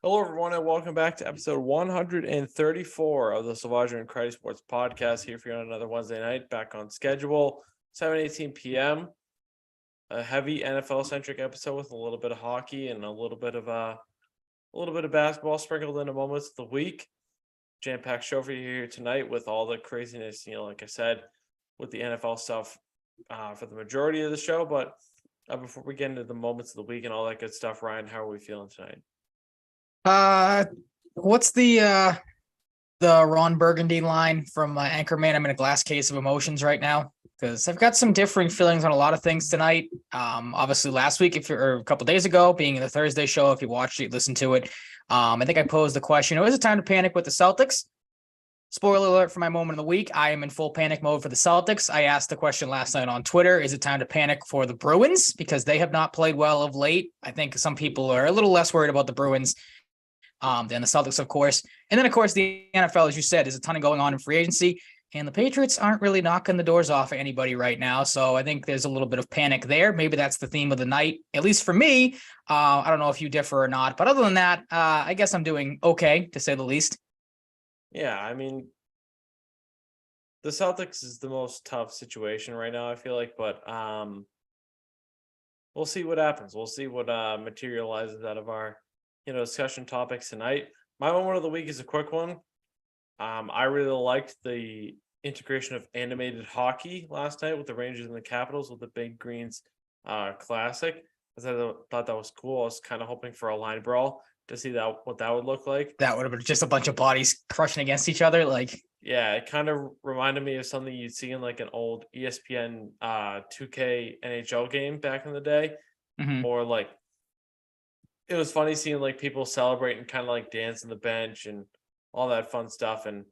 Hello, everyone, and welcome back to episode 134 of the Salvaggio and Cratty Sports Podcast. Here for you on another Wednesday night, back on schedule, 7:18 p.m. A heavy NFL-centric episode with a little bit of hockey and a little bit of basketball sprinkled into moments of the week. Jam-packed show for you here tonight with all the craziness. Like I said, with the NFL stuff for the majority of the show. But before we get into the moments of the week and all that good stuff, Ryan, how are we feeling tonight? What's the Ron Burgundy line from Anchorman? I'm in a glass case of emotions right now because I've got some differing feelings on a lot of things tonight. Obviously last week, or a couple days ago, being in the Thursday show, if you watched it, listen to it. I think I posed the question, is it time to panic with the Celtics? Spoiler alert for my moment of the week. I am in full panic mode for the Celtics. I asked the question last night on Twitter, is it time to panic for the Bruins? Because they have not played well of late. I think some people are a little less worried about the Bruins than the Celtics, of course. And then, of course, the NFL, as you said, there's a ton of going on in free agency, and the Patriots aren't really knocking the doors off of anybody right now. So I think there's a little bit of panic there. Maybe that's the theme of the night, at least for me. I don't know if you differ or not, but other than that, I guess I'm doing okay, to say the least. Yeah, I mean, the Celtics is the most tough situation right now, I feel like, but we'll see what happens. We'll see what materializes out of our discussion topics tonight. My moment of the week is a quick one. I really liked the integration of animated hockey last night with the Rangers and the Capitals with the Big Greens Classic. I thought that was cool. I was kind of hoping for a line brawl to see what that would look like. That would have been just a bunch of bodies crushing against each other. Yeah, it kind of reminded me of something you'd see in like an old ESPN 2K NHL game back in the day, or like. It was funny seeing like people celebrate and kind of like dance on the bench and all that fun stuff. And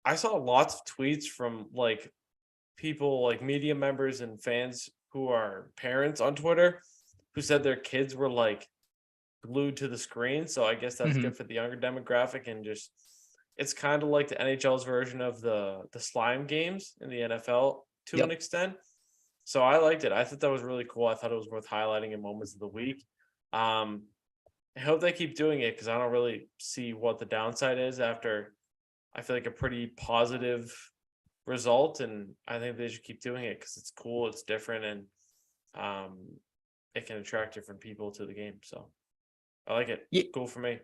I saw lots of tweets from like people like media members and fans who are parents on Twitter who said their kids were like glued to the screen. So I guess that's good for the younger demographic, and just it's kind of like the NHL's version of the slime games in the NFL to an extent. So I liked it. I thought that was really cool. I thought it was worth highlighting in moments of the week. I hope they keep doing it because I don't really see what the downside is after I feel like a pretty positive result, and I think they should keep doing it because it's cool, it's different, and it can attract different people to the game. So I like it. Yeah. Cool for me.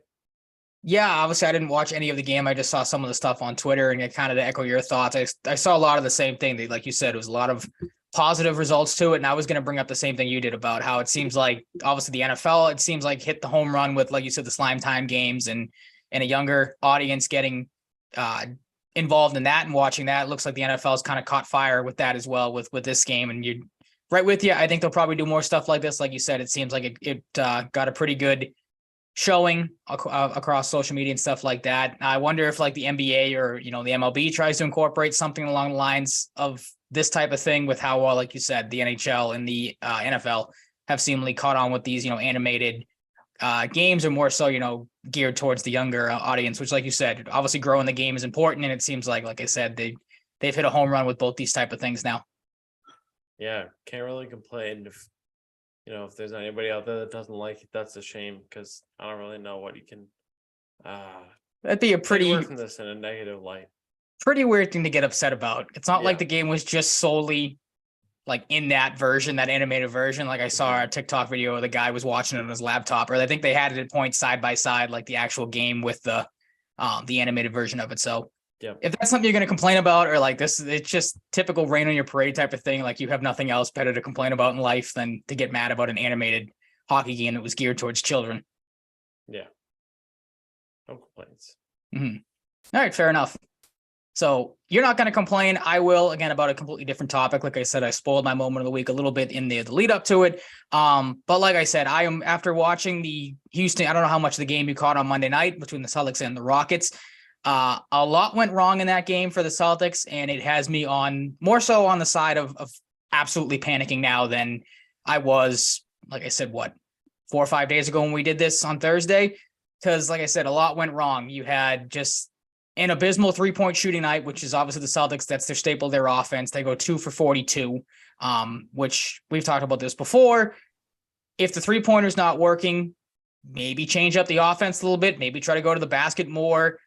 Yeah, obviously I didn't watch any of the game. I just saw some of the stuff on Twitter, and it kind of to echo your thoughts. I saw a lot of the same thing. Like you said, it was a lot of positive results to it. And I was going to bring up the same thing you did about how it seems like obviously the NFL, it seems like hit the home run with, like you said, the slime time games and a younger audience getting involved in that and watching that. It looks like the NFL's kind of caught fire with that as well with this game. And you're right with you. I think they'll probably do more stuff like this. Like you said, it seems like it got a pretty good showing across social media and stuff like that. I wonder if like the NBA or, the MLB tries to incorporate something along the lines of this type of thing with how well, like you said, the NHL and the NFL have seemingly caught on with these, animated games, or more so, geared towards the younger audience, which, like you said, obviously growing the game is important. And it seems like I said, they've hit a home run with both these type of things now. Yeah. Can't really complain if there's anybody out there that doesn't like it. That's a shame because I don't really know what you can that'd be a pretty from this in a negative light. Pretty weird thing to get upset about. It's not like the game was just solely like in that version, that animated version. Like I saw a TikTok video where the guy was watching it on his laptop, or I think they had it at points side by side, like the actual game with the animated version of it. So if that's something you're going to complain about, or like this, it's just typical rain on your parade type of thing. Like you have nothing else better to complain about in life than to get mad about an animated hockey game that was geared towards children. Yeah. No complaints. All right. Fair enough. So you're not going to complain. I will, again, about a completely different topic. Like I said, I spoiled my moment of the week a little bit in the lead up to it. But like I said, I am, after watching the Houston, I don't know how much of the game you caught on Monday night between the Celtics and the Rockets. A lot went wrong in that game for the Celtics, and it has me more so on the side of absolutely panicking now than I was, like I said, 4 or 5 days ago when we did this on Thursday. Because like I said, a lot went wrong. You had just an abysmal 3-point shooting night, which is obviously the Celtics. That's their staple, their offense. They go 2 for 42, which we've talked about this before. If the 3-pointer's not working, maybe change up the offense a little bit, maybe try to go to the basket more,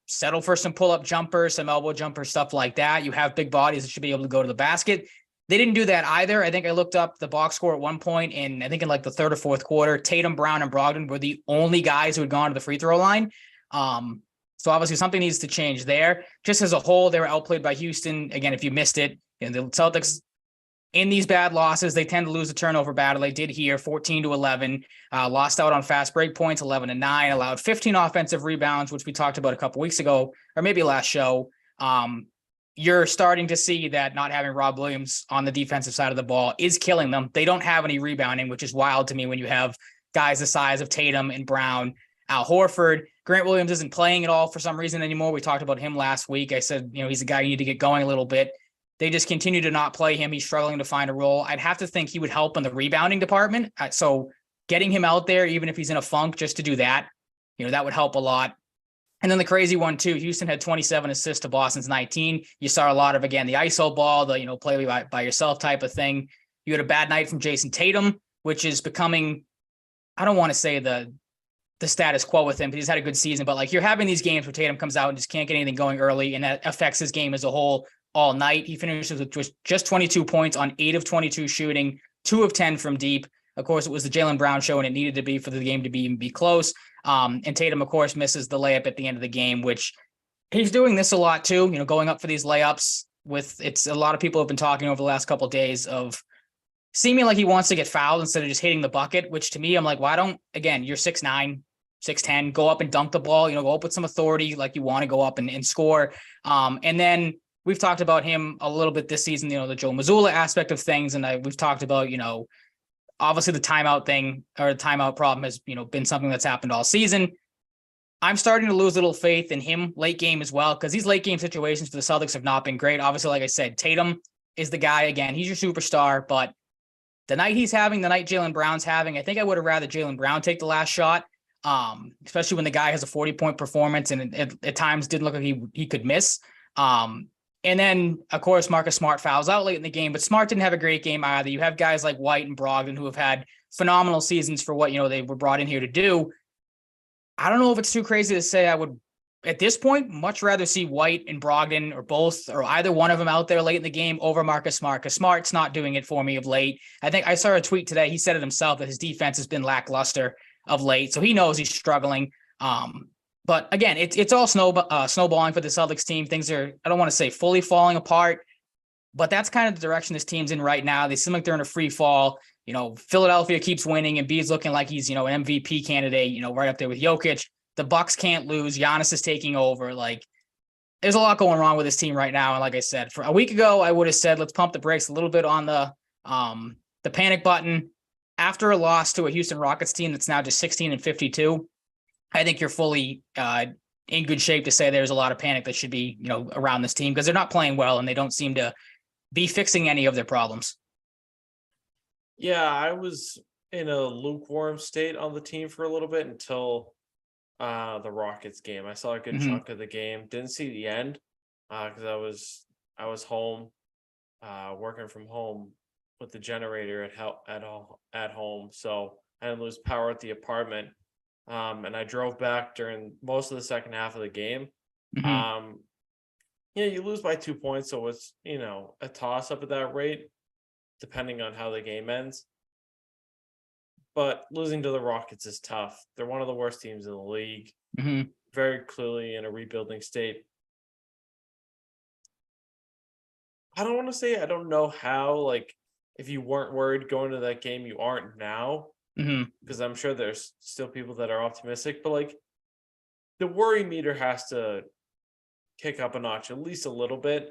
settle for some pull-up jumpers, some elbow jumpers, stuff like that. You have big bodies that should be able to go to the basket. They didn't do that either. I think I looked up the box score at one point, and I think in like the third or fourth quarter, Tatum, Brown, and Brogdon were the only guys who had gone to the free throw line. So obviously something needs to change there. Just as a whole, they were outplayed by Houston. Again, if you missed it, the Celtics in these bad losses, they tend to lose the turnover battle. They did here 14-11, lost out on fast break points, 11-9, allowed 15 offensive rebounds, which we talked about a couple weeks ago, or maybe last show. You're starting to see that not having Rob Williams on the defensive side of the ball is killing them. They don't have any rebounding, which is wild to me when you have guys the size of Tatum and Brown, Al Horford. Grant Williams isn't playing at all for some reason anymore. We talked about him last week. I said, he's a guy you need to get going a little bit. They just continue to not play him. He's struggling to find a role. I'd have to think he would help in the rebounding department. So getting him out there, even if he's in a funk, just to do that, that would help a lot. And then the crazy one too, Houston had 27 assists to Boston's 19. You saw a lot of, again, the ISO ball, the, play by yourself type of thing. You had a bad night from Jason Tatum, which is becoming, I don't want to say the status quo with him, because he's had a good season, but like you're having these games where Tatum comes out and just can't get anything going early, and that affects his game as a whole all night. He finishes with just 22 points on 8 of 22 shooting, 2 of 10 from deep. Of course, it was the Jaylen Brown show, and it needed to be for the game to be close. And Tatum, of course, misses the layup at the end of the game, which he's doing this a lot too, going up for these layups it's a lot of people have been talking over the last couple of days of seeming like he wants to get fouled instead of just hitting the bucket, which to me, I'm like, why don't, again, you're 6'9", 6'10", go up and dunk the ball, go up with some authority, like you want to go up and score. And then we've talked about him a little bit this season, the Joe Mazzulla aspect of things. And we've talked about, obviously the timeout thing or the timeout problem has, been something that's happened all season. I'm starting to lose a little faith in him late game as well, because these late game situations for the Celtics have not been great. Obviously, like I said, Tatum is the guy. Again, he's your superstar, but the night he's having, the night Jaylen Brown's having, I think I would have rather Jaylen Brown take the last shot, especially when the guy has a 40-point performance and at times didn't look like he could miss. And then, of course, Marcus Smart fouls out late in the game, but Smart didn't have a great game either. You have guys like White and Brogdon who have had phenomenal seasons for what, they were brought in here to do. I don't know if it's too crazy to say I would, at this point, much rather see White and Brogdon or both or either one of them out there late in the game over Marcus Smart, because Smart's not doing it for me of late. I think I saw a tweet today. He said it himself that his defense has been lackluster of late, so he knows he's struggling. But again, it's all snowballing for the Celtics team. Things are, I don't want to say fully falling apart, but that's kind of the direction this team's in right now. They seem like they're in a free fall. Philadelphia keeps winning, and Embiid's looking like he's, an MVP candidate, right up there with Jokic. The Bucks can't lose. Giannis is taking over. Like, there's a lot going wrong with this team right now. And like I said, for a week ago, I would have said, let's pump the brakes a little bit on the panic button. After a loss to a Houston Rockets team that's now just 16-52, I think you're fully in good shape to say there's a lot of panic that should be, around this team, because they're not playing well and they don't seem to be fixing any of their problems. Yeah, I was in a lukewarm state on the team for a little bit until the Rockets game. I saw a good chunk of the game. Didn't see the end because I was home, working from home with the generator at home, so I didn't lose power at the apartment. And I drove back during most of the second half of the game. You lose by 2 points, so it's a toss up at that rate, depending on how the game ends. But losing to the Rockets is tough. They're one of the worst teams in the league. Very clearly in a rebuilding state. I don't want to say I don't know how, like, if you weren't worried going to that game, you aren't now. Because I'm sure there's still people that are optimistic, but like the worry meter has to kick up a notch, at least a little bit.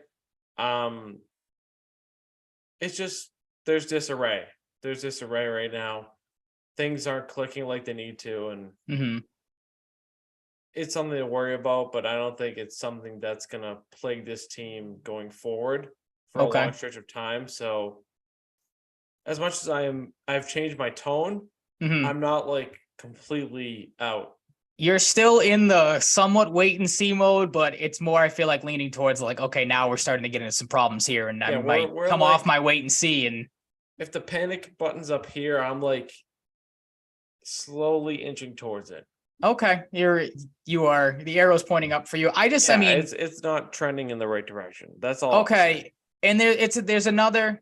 It's just there's disarray. There's disarray right now. Things aren't clicking like they need to, and it's something to worry about, but I don't think it's something that's gonna plague this team going forward for a long stretch of time. So as much as I've changed my tone, I'm not like completely out. You're still in the somewhat wait and see mode, but it's more, I feel like, leaning towards like, okay, now we're starting to get into some problems here, and I might come off my wait and see. And if the panic button's up here, I'm like slowly inching towards it. Okay, you are the arrow's pointing up for you. I mean, it's not trending in the right direction. That's all. Okay, and there's another.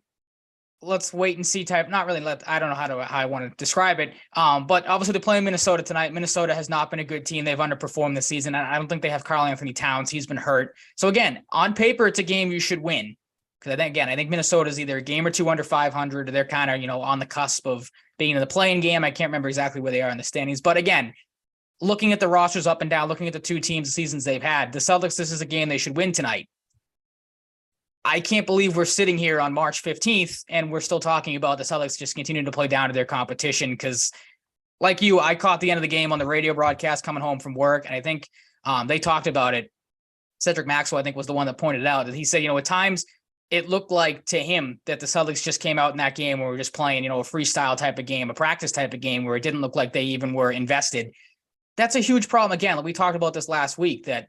Let's wait and see type. Not really. I don't know how I want to describe it. But obviously they're playing Minnesota tonight. Minnesota has not been a good team. They've underperformed this season. I don't think they have Karl-Anthony Towns. He's been hurt. So again, on paper, it's a game you should win. Because I think Minnesota is either a game or two under 500. Or they're kind of on the cusp of being in the playing game. I can't remember exactly where they are in the standings. But again, looking at the rosters up and down, looking at the two teams, the seasons they've had, the Celtics, this is a game they should win tonight. I can't believe we're sitting here on March 15th and we're still talking about the Celtics just continuing to play down to their competition. Because like you, I caught the end of the game on the radio broadcast coming home from work. And I think they talked about it. Cedric Maxwell, I think, was the one that pointed it out that he said, at times it looked like to him that the Celtics just came out in that game where we're just playing, a freestyle type of game, a practice type of game where it didn't look like they even were invested. That's a huge problem. Again, like we talked about this last week, that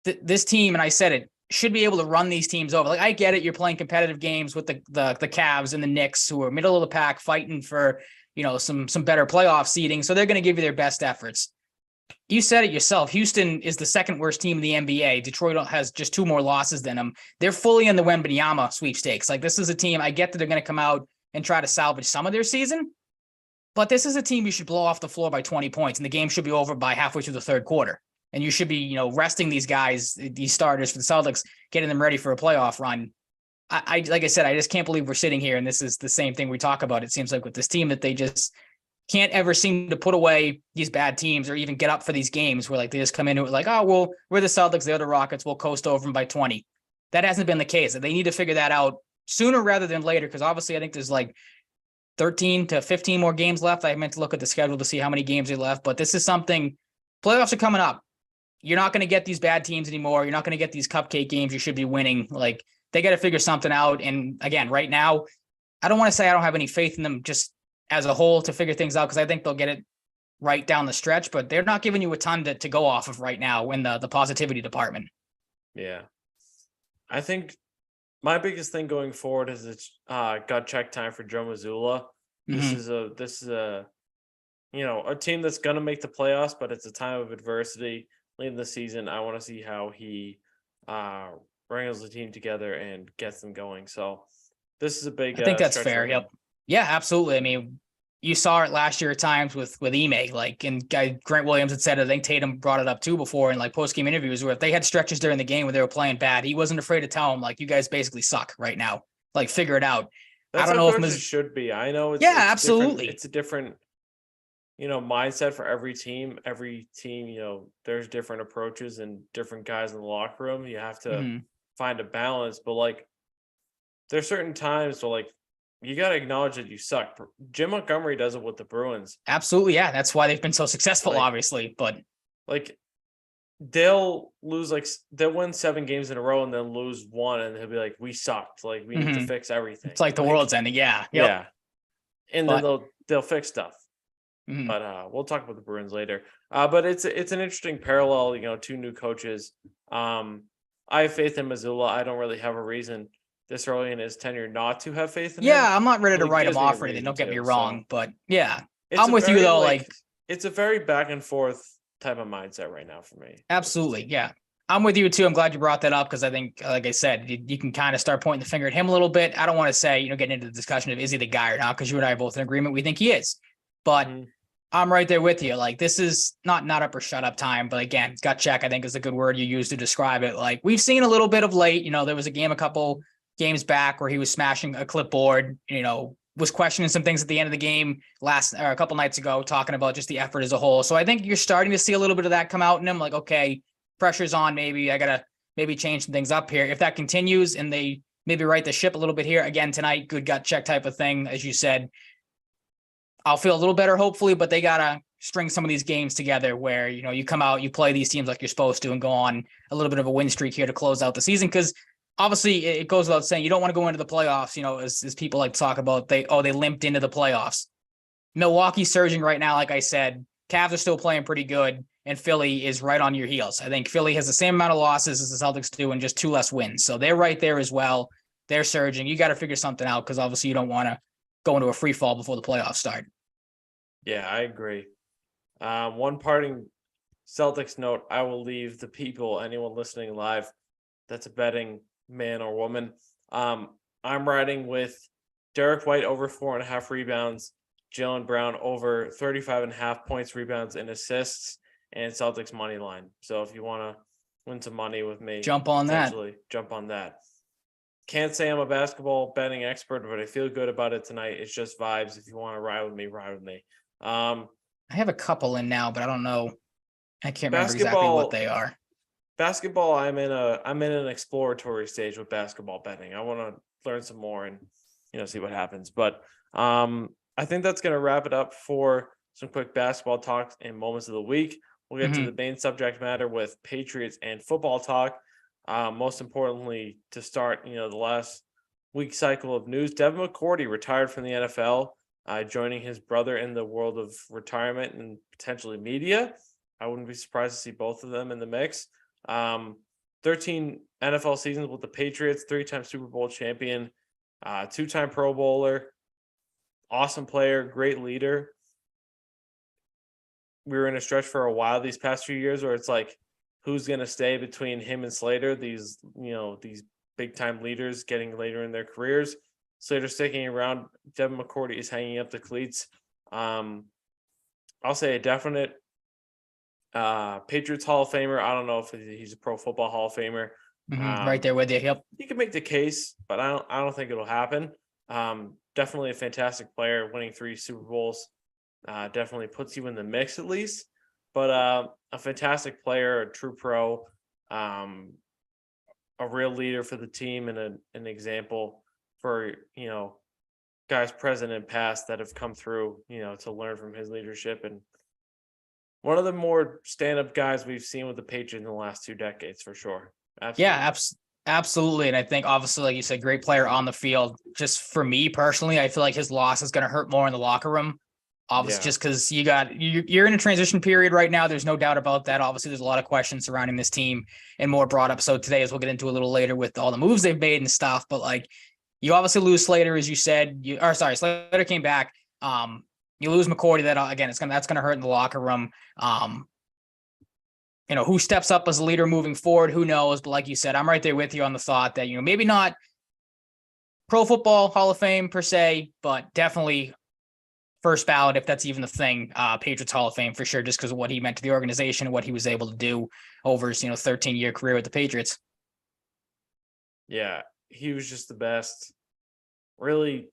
this team, and I said it, should be able to run these teams over. Like, I get it. You're playing competitive games with the Cavs and the Knicks, who are middle of the pack fighting for, some better playoff seeding. So they're going to give you their best efforts. You said it yourself. Houston is the second worst team in the NBA. Detroit has just 2 more losses than them. They're fully in the Wembanyama sweepstakes. Like, this is a team, I get that they're going to come out and try to salvage some of their season, but this is a team you should blow off the floor by 20 points, and the game should be over by halfway through the third quarter. And you should be, resting these guys, these starters for the Celtics, getting them ready for a playoff run. I like I said, I just can't believe we're sitting here and this is the same thing we talk about. It seems like with this team that they just can't ever seem to put away these bad teams or even get up for these games where they just come into it like, oh, well, we're the Celtics, they're the Rockets, we'll coast over them by 20. That hasn't been the case. They need to figure that out sooner rather than later, because obviously I think there's 13 to 15 more games left. I meant to look at the schedule to see how many games are left, but this is something, playoffs are coming up. You're not going to get these bad teams anymore. You're not going to get these cupcake games you should be winning. They got to figure something out. And again, right now, I don't want to say I don't have any faith in them just as a whole to figure things out, because I think they'll get it right down the stretch, but they're not giving you a ton to go off of right now in the positivity department. Yeah. I think my biggest thing going forward is it's gut check time for Joe Mazzulla. Mm-hmm. This is a team that's going to make the playoffs, but it's a time of adversity. Late in the season, I want to see how he wrangles the team together and gets them going. So this is a big. I think that's fair. Yep. Yeah, absolutely. I mean, you saw it last year at times with Ime, and Grant Williams had said, I think Tatum brought it up too before in post-game interviews, where if they had stretches during the game where they were playing bad, he wasn't afraid to tell them, you guys basically suck right now. Figure it out. That's I don't know if it should be. I know. It's absolutely. It's a different, mindset for every team. Every team, there's different approaches and different guys in the locker room. You have to find a balance, but there's certain times where you got to acknowledge that you suck. Jim Montgomery does it with the Bruins. Absolutely. Yeah. That's why they've been so successful, obviously, but they'll lose, they'll win 7 games in a row and then lose 1. And he'll be like, we sucked. We need to fix everything. It's the world's ending. Yeah. Yep. Yeah. And then they'll fix stuff. Mm-hmm. But we'll talk about the Bruins later. But it's an interesting parallel, 2 new coaches. I have faith in Mazzulla. I don't really have a reason this early in his tenure not to have faith in him. Yeah, I'm not ready to write him off or anything. Don't get me wrong. But yeah, I'm with you though. It's a very back and forth type of mindset right now for me. Absolutely. Yeah. I'm with you too. I'm glad you brought that up because I think, like I said, you can kind of start pointing the finger at him a little bit. I don't want to say, getting into the discussion of is he the guy or not, because you and I are both in agreement. We think he is. But I'm right there with you. This is not up or shut up time. But again, gut check, I think, is a good word you use to describe it. We've seen a little bit of late. There was a game a couple games back where he was smashing a clipboard, was questioning some things at the end of the game a couple nights ago, talking about just the effort as a whole. So I think you're starting to see a little bit of that come out in him. Okay, pressure's on. Maybe I got to change some things up here. If that continues and they maybe right the ship a little bit here again tonight, good gut check type of thing. As you said, I'll feel a little better, hopefully, but they got to string some of these games together where, you come out, you play these teams like you're supposed to and go on a little bit of a win streak here to close out the season. Cause obviously it goes without saying, you don't want to go into the playoffs, as people like to talk about, they limped into the playoffs. Milwaukee's surging right now. Like I said, Cavs are still playing pretty good and Philly is right on your heels. I think Philly has the same amount of losses as the Celtics do and just 2 less wins. So they're right there as well. They're surging. You got to figure something out because obviously you don't want to go into a free fall before the playoffs start. Yeah, I agree. One parting Celtics note, I will leave the people, anyone listening live, that's a betting man or woman. I'm riding with Derek White over 4.5 rebounds, Jalen Brown over 35.5 points, rebounds, and assists, and Celtics money line. So if you want to win some money with me, Jump on that. jump on that. Can't say I'm a basketball betting expert, but I feel good about it tonight. It's just vibes. If you want to ride with me, ride with me. I have a couple in now, but I don't know. I can't remember exactly what they are. Basketball, I'm in an exploratory stage with basketball betting. I want to learn some more and see what happens. But I think that's gonna wrap it up for some quick basketball talks and moments of the week. We'll get to the main subject matter with Patriots and football talk. Most importantly, to start, the last week cycle of news, Devin McCourty retired from the NFL, joining his brother in the world of retirement and potentially media. I wouldn't be surprised to see both of them in the mix. 13 NFL seasons with the Patriots, 3-time Super Bowl champion, 2-time Pro Bowler, awesome player, great leader. We were in a stretch for a while these past few years where it's like, who's going to stay between him and Slater? These big time leaders getting later in their careers. Slater sticking around. Devin McCourty is hanging up the cleats. I'll say a definite Patriots Hall of Famer. I don't know if he's a Pro Football Hall of Famer. Right there with you. Yep. You can make the case, but I don't think it'll happen. Definitely a fantastic player, winning 3 Super Bowls. Definitely puts you in the mix at least. But a fantastic player, a true pro, a real leader for the team, and an example for guys present and past that have come through to learn from his leadership, and one of the more stand-up guys we've seen with the Patriots in the last 2 decades for sure. Absolutely. Yeah, absolutely. And I think obviously, like you said, great player on the field. Just for me personally, I feel like his loss is going to hurt more in the locker room. Obviously, just because you're in a transition period right now. There's no doubt about that. Obviously, there's a lot of questions surrounding this team and more brought up. So today, as we'll get into a little later with all the moves they've made and stuff. But like, you obviously lose Slater, as you said. Slater came back. You lose McCourty. That again, that's gonna hurt in the locker room. Who steps up as a leader moving forward? Who knows? But like you said, I'm right there with you on the thought that maybe not Pro Football Hall of Fame per se, but definitely first ballot, if that's even a thing, Patriots Hall of Fame for sure, just because of what he meant to the organization and what he was able to do over his 13-year career with the Patriots. Yeah, he was just the best. Really,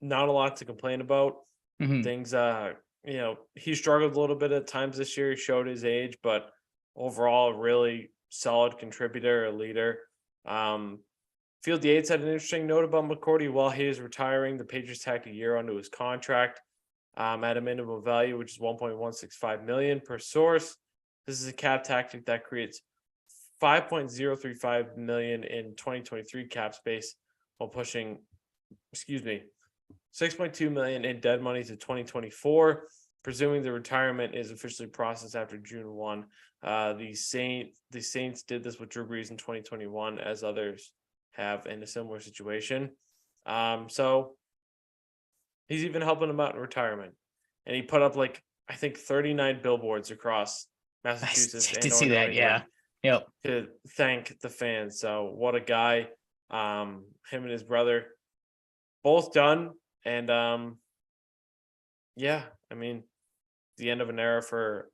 not a lot to complain about. Things, he struggled a little bit at times this year. He showed his age, but overall, a really solid contributor, a leader. Field Yates had an interesting note about McCourty. While he is retiring, the Patriots tacked a year onto his contract at a minimum value, which is $1.165 million per source. This is a cap tactic that creates $5.035 million in 2023 cap space while pushing, $6.2 million in dead money to 2024. Presuming the retirement is officially processed after June 1. The Saints did this with Drew Brees in 2021, as others have in a similar situation. So he's even helping him out in retirement. And he put up 39 billboards across Massachusetts. I did see that, yeah. Yep. To thank the fans. So what a guy. Him and his brother both done. And the end of an era for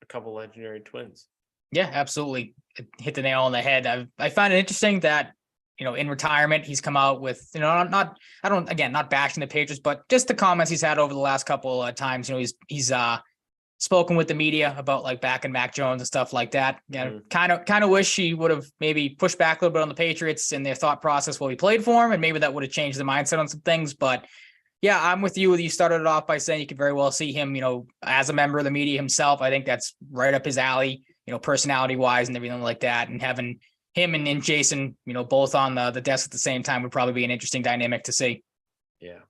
a couple legendary twins. Yeah, absolutely. It hit the nail on the head. I find it interesting that in retirement, he's come out with, not bashing the Patriots, but just the comments he's had over the last couple of times. He's spoken with the media about backing Mac Jones and stuff like that. Kind of wish he would have maybe pushed back a little bit on the Patriots and their thought process while he played for him, and maybe that would have changed the mindset on some things. But yeah, I'm with you. You started it off by saying you could very well see him, as a member of the media himself. I think that's right up his alley, personality wise and everything like that. And having him and Jason, both on the desk at the same time would probably be an interesting dynamic to see. Yeah,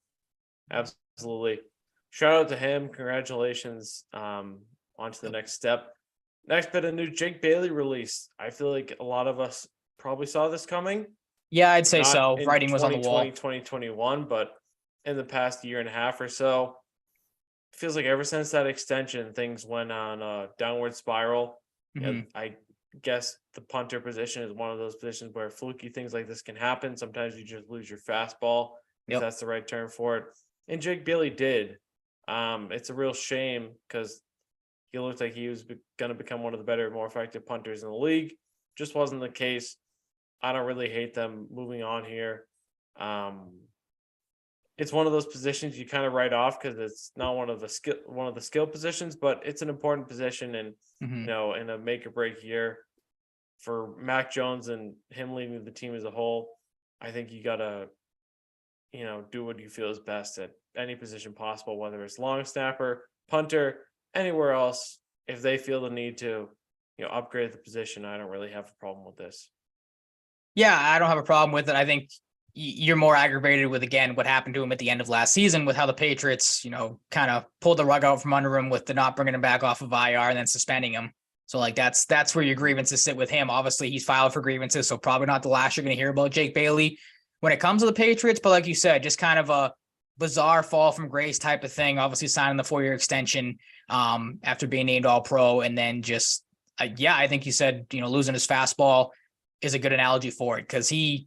absolutely. Shout out to him. Congratulations. On to the next step. Next bit of news, Jake Bailey released. I feel like a lot of us probably saw this coming. Yeah, I'd say so. Writing was on the wall. 2021, but in the past year and a half or so, feels like ever since that extension, things went on a downward spiral. And I guess the punter position is one of those positions where fluky things like this can happen. Sometimes you just lose your fastball, if that's the right term for it. And Jake Bailey did. It's a real shame because he looked like he was going to become one of the better, more effective punters in the league. Just wasn't the case. I don't really hate them moving on here. It's one of those positions you kind of write off because it's not one of the skill positions, but it's an important position, and you know, in a make or break year for Mac Jones and him leading the team as a whole, I think you gotta, you know, do what you feel is best at any position possible, whether it's long snapper, punter, anywhere else. If they feel the need to, you know, upgrade the position, I don't really have a problem with this. Yeah, I don't have a problem with it. I think you're more aggravated with, again, what happened to him at the end of last season with how the Patriots, you know, kind of pulled the rug out from under him with the not bringing him back off of IR and then suspending him. So like that's where your grievances sit with him. Obviously, he's filed for grievances, so probably not the last you're going to hear about Jake Bailey when it comes to the Patriots. But like you said, just kind of a bizarre fall from grace type of thing. Obviously, signing the 4-year extension after being named All-Pro, and then just I think you said, you know, losing his fastball is a good analogy for it because he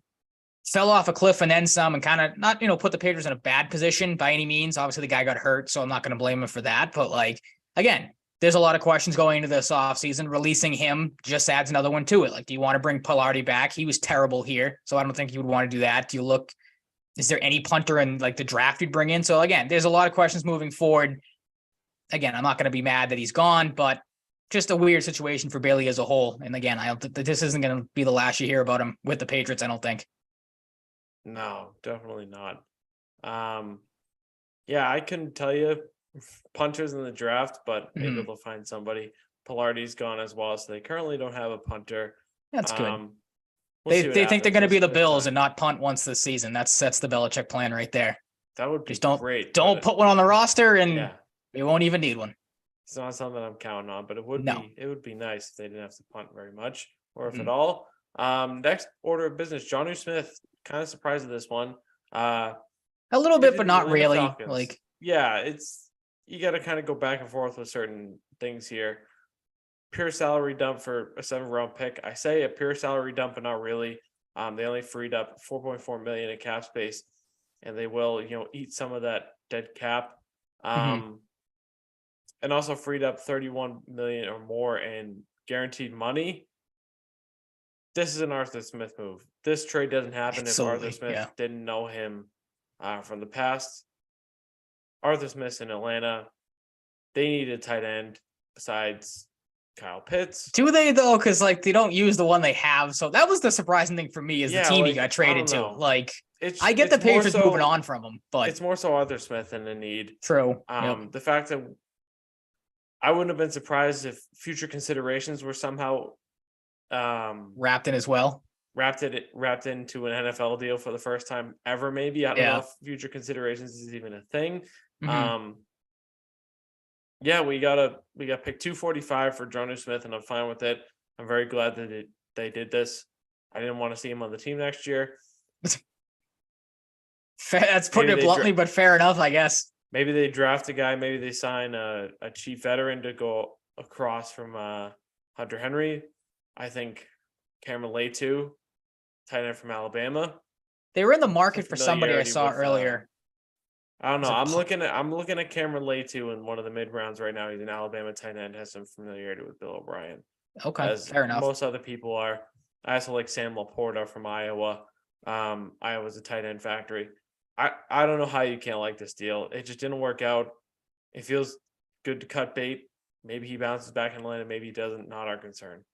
fell off a cliff and then some, and kind of not, you know, put the Patriots in a bad position by any means. Obviously, the guy got hurt, so I'm not going to blame him for that. But like, again, there's a lot of questions going into this offseason. Releasing him just adds another one to it. Like, do you want to bring Pilardi back? He was terrible here, so I don't think you would want to do that. Is there any punter in like the draft you'd bring in? So again, there's a lot of questions moving forward. Again, I'm not going to be mad that he's gone, but just a weird situation for Bailey as a whole. And again, I don't think that this isn't going to be the last you hear about him with the Patriots, I don't think. No, definitely not. Yeah, I couldn't tell you punters in the draft, but maybe they'll find somebody. Pilardi's gone as well, so they currently don't have a punter. That's good. They think they're going to be the Bills and not punt once this season. That's the Belichick plan right there. That would be great. Don't put one on the roster, and we won't even need one. It's not something I'm counting on, but it would be nice if they didn't have to punt very much, or if at all. Next order of business, Jonnu Smith. Kind of surprised at this one. A little bit, but not really. Falcons. Like, yeah, you got to kind of go back and forth with certain things here. Pure salary dump for a 7th-round pick. I say a pure salary dump, but not really. They only freed up $4.4 million in cap space, and they will, you know, eat some of that dead cap. And also freed up $31 million or more in guaranteed money. This is an Arthur Smith move. This trade doesn't happen if Arthur Smith didn't know him from the past. Arthur Smith's in Atlanta. They need a tight end besides Kyle Pitts. Do they though? Because like they don't use the one they have. So that was the surprising thing for me is the team he got traded to. Like, I get the Patriots moving on from him, but it's more so Arthur Smith in the need. True. The fact that I wouldn't have been surprised if future considerations were somehow wrapped in as well. Wrapped into an NFL deal for the first time ever. Maybe I don't know if future considerations is even a thing. We got pick 245 for Jonnu Smith, and I'm fine with it. I'm very glad that they did this. I didn't want to see him on the team next year. That's putting it bluntly, but fair enough, I guess. Maybe they draft a guy. Maybe they sign a chief veteran to go across from Hunter Henry. I think Cameron Letu, tight end from Alabama. They were in the market for somebody I saw earlier. I don't know. I'm looking at Cameron Letu in one of the mid rounds right now. He's an Alabama tight end, has some familiarity with Bill O'Brien. Okay, fair enough. Most other people are. I also like Sam Laporta from Iowa. Iowa's a tight end factory. I don't know how you can't like this deal. It just didn't work out. It feels good to cut bait. Maybe he bounces back in Atlanta. Maybe he doesn't. Not our concern.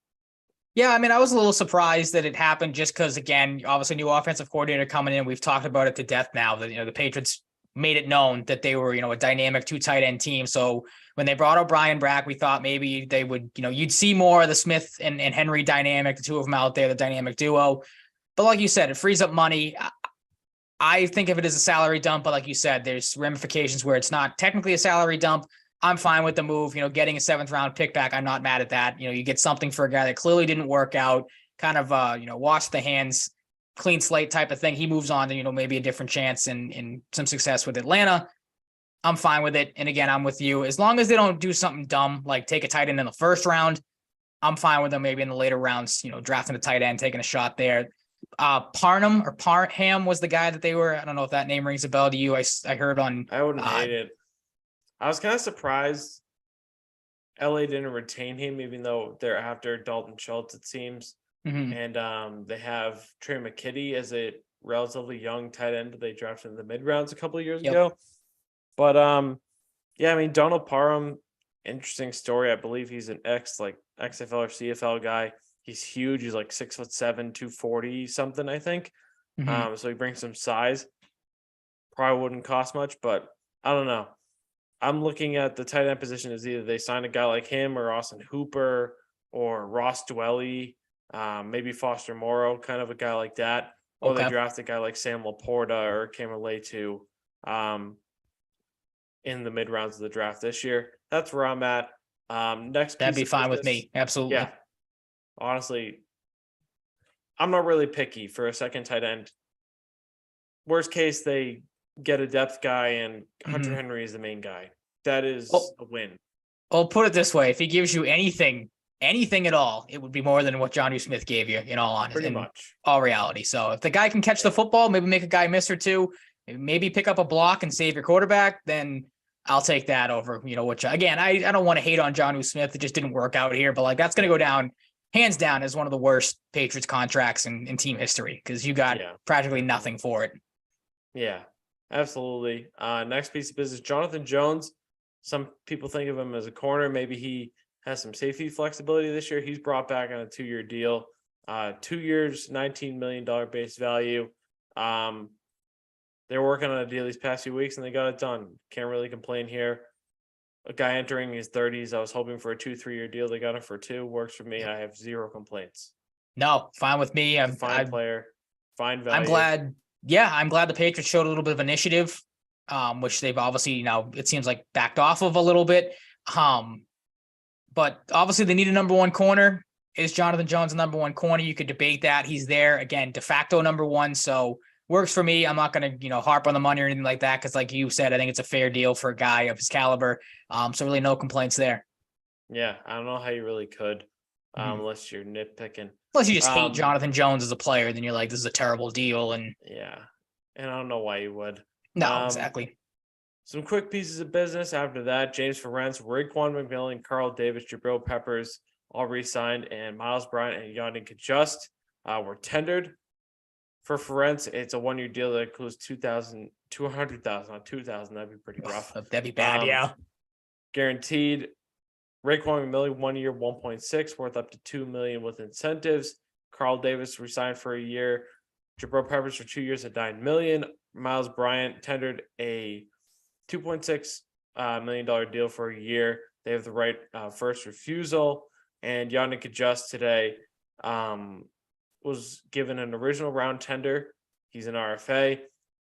Yeah, I mean, I was a little surprised that it happened just because, again, obviously new offensive coordinator coming in. We've talked about it to death now that, you know, the Patriots made it known that they were, you know, a dynamic 2 tight end team. So when they brought O'Brien back, we thought maybe they would, you know, you'd see more of the Smith and Henry dynamic, the two of them out there, the dynamic duo. But like you said, it frees up money. I think of it as a salary dump, but like you said, there's ramifications where it's not technically a salary dump. I'm fine with the move, you know, getting a 7th-round pick back. I'm not mad at that. You know, you get something for a guy that clearly didn't work out, kind of, you know, wash the hands, clean slate type of thing. He moves on to, you know, maybe a different chance and some success with Atlanta. I'm fine with it. And again, I'm with you. As long as they don't do something dumb, like take a tight end in the first round, I'm fine with them. Maybe in the later rounds, drafting a tight end, taking a shot there. Parham was the guy that they were. I don't know if that name rings a bell to you. I heard on. I wouldn't hate it. I was kind of surprised LA didn't retain him, even though they're after Dalton Schultz, it seems. And they have Trey McKitty as a relatively young tight end that they drafted in the mid rounds a couple of years ago. But yeah, I mean, Donald Parham, interesting story. I believe he's an XFL or CFL guy. He's huge. He's like 6'7", 240 something, I think. So he brings some size. Probably wouldn't cost much, but I don't know. I'm looking at the tight end position as either they sign a guy like him or Austin Hooper or Ross Dwelly, maybe Foster Morrow, kind of a guy like that. Or they draft a guy like Sam Laporta or Cameron Letu in the mid rounds of the draft this year. That's where I'm at. Next, that'd be fine with me. Absolutely. Yeah. Honestly, I'm not really picky for a second tight end. Worst case, they get a depth guy and Hunter Henry is the main guy. That is a win. I'll put it this way. If he gives you anything at all, it would be more than what Jonnu Smith gave you, in all honesty. Pretty much. All reality. So if the guy can catch the football, maybe make a guy miss or two, maybe pick up a block and save your quarterback, then I'll take that over, which again, I don't want to hate on Jonnu Smith. It just didn't work out here, but like that's going to go down hands down as one of the worst Patriots contracts in team history because you got practically nothing for it. Yeah, absolutely. Next piece of business, Jonathan Jones. Some people think of him as a corner. Maybe he has some safety flexibility this year. He's brought back on a 2-year deal, 2 years, $19 million base value. They're working on a deal these past few weeks and they got it done. Can't really complain here. A guy entering his 30s. I was hoping for a 2-3 year deal. They got it for 2. Works for me. I have zero complaints. No, fine with me. I'm fine player, fine value. I'm glad. Yeah, I'm glad the Patriots showed a little bit of initiative, which they've obviously now it seems like backed off of a little bit. But obviously they need a number one corner. Is Jonathan Jones a number one corner? You could debate that. He's there again, de facto number one. So works for me. I'm not going to, harp on the money or anything like that. Cause like you said, I think it's a fair deal for a guy of his caliber. So really no complaints there. Yeah. I don't know how you really could, unless you're nitpicking. Unless you just hate Jonathan Jones as a player, then you're like, this is a terrible deal. And yeah. And I don't know why you would. No, exactly. Some quick pieces of business after that. James Ferentz, Raekwon McMillan, Carl Davis, Jabril Peppers all re-signed, and Miles Bryant and Yannick Just were tendered. For Ferentz, it's a 1-year deal that includes $200,000 on $2,000. That'd be pretty rough. That'd be bad, yeah. Guaranteed. Raekwon McMillan, 1 year, 1.6, worth up to $2 million with incentives. Carl Davis resigned for a year. Jabril Peppers for 2 years at $9 million. Miles Bryant tendered a $2.6 million deal for a year. They have the right first refusal. And Yannick Just today was given an original round tender. He's an RFA.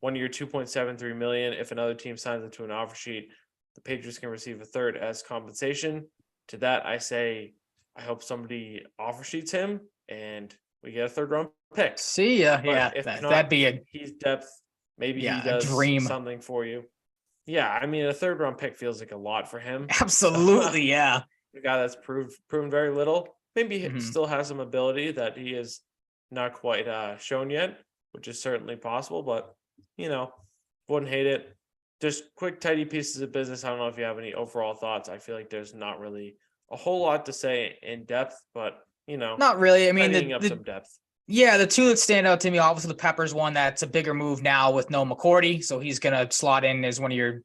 1 year, $2.73 million. If another team signs into an offer sheet, the Patriots can receive a third as compensation. To that, I say, I hope somebody offer sheets him and we get a third round pick. See ya. Yeah, if not, that'd be he's depth. Maybe he does dream. Something for you. Yeah, I mean, a third round pick feels like a lot for him. Absolutely, yeah. A guy that's proven very little. Maybe he still has some ability that he is not quite shown yet, which is certainly possible, but, wouldn't hate it. Just quick, tidy pieces of business. I don't know if you have any overall thoughts. I feel like there's not really a whole lot to say in depth, but, not really. I mean, up some depth. Yeah, the two that stand out to me, obviously the Peppers one, that's a bigger move now with no McCourty. So he's going to slot in as one of your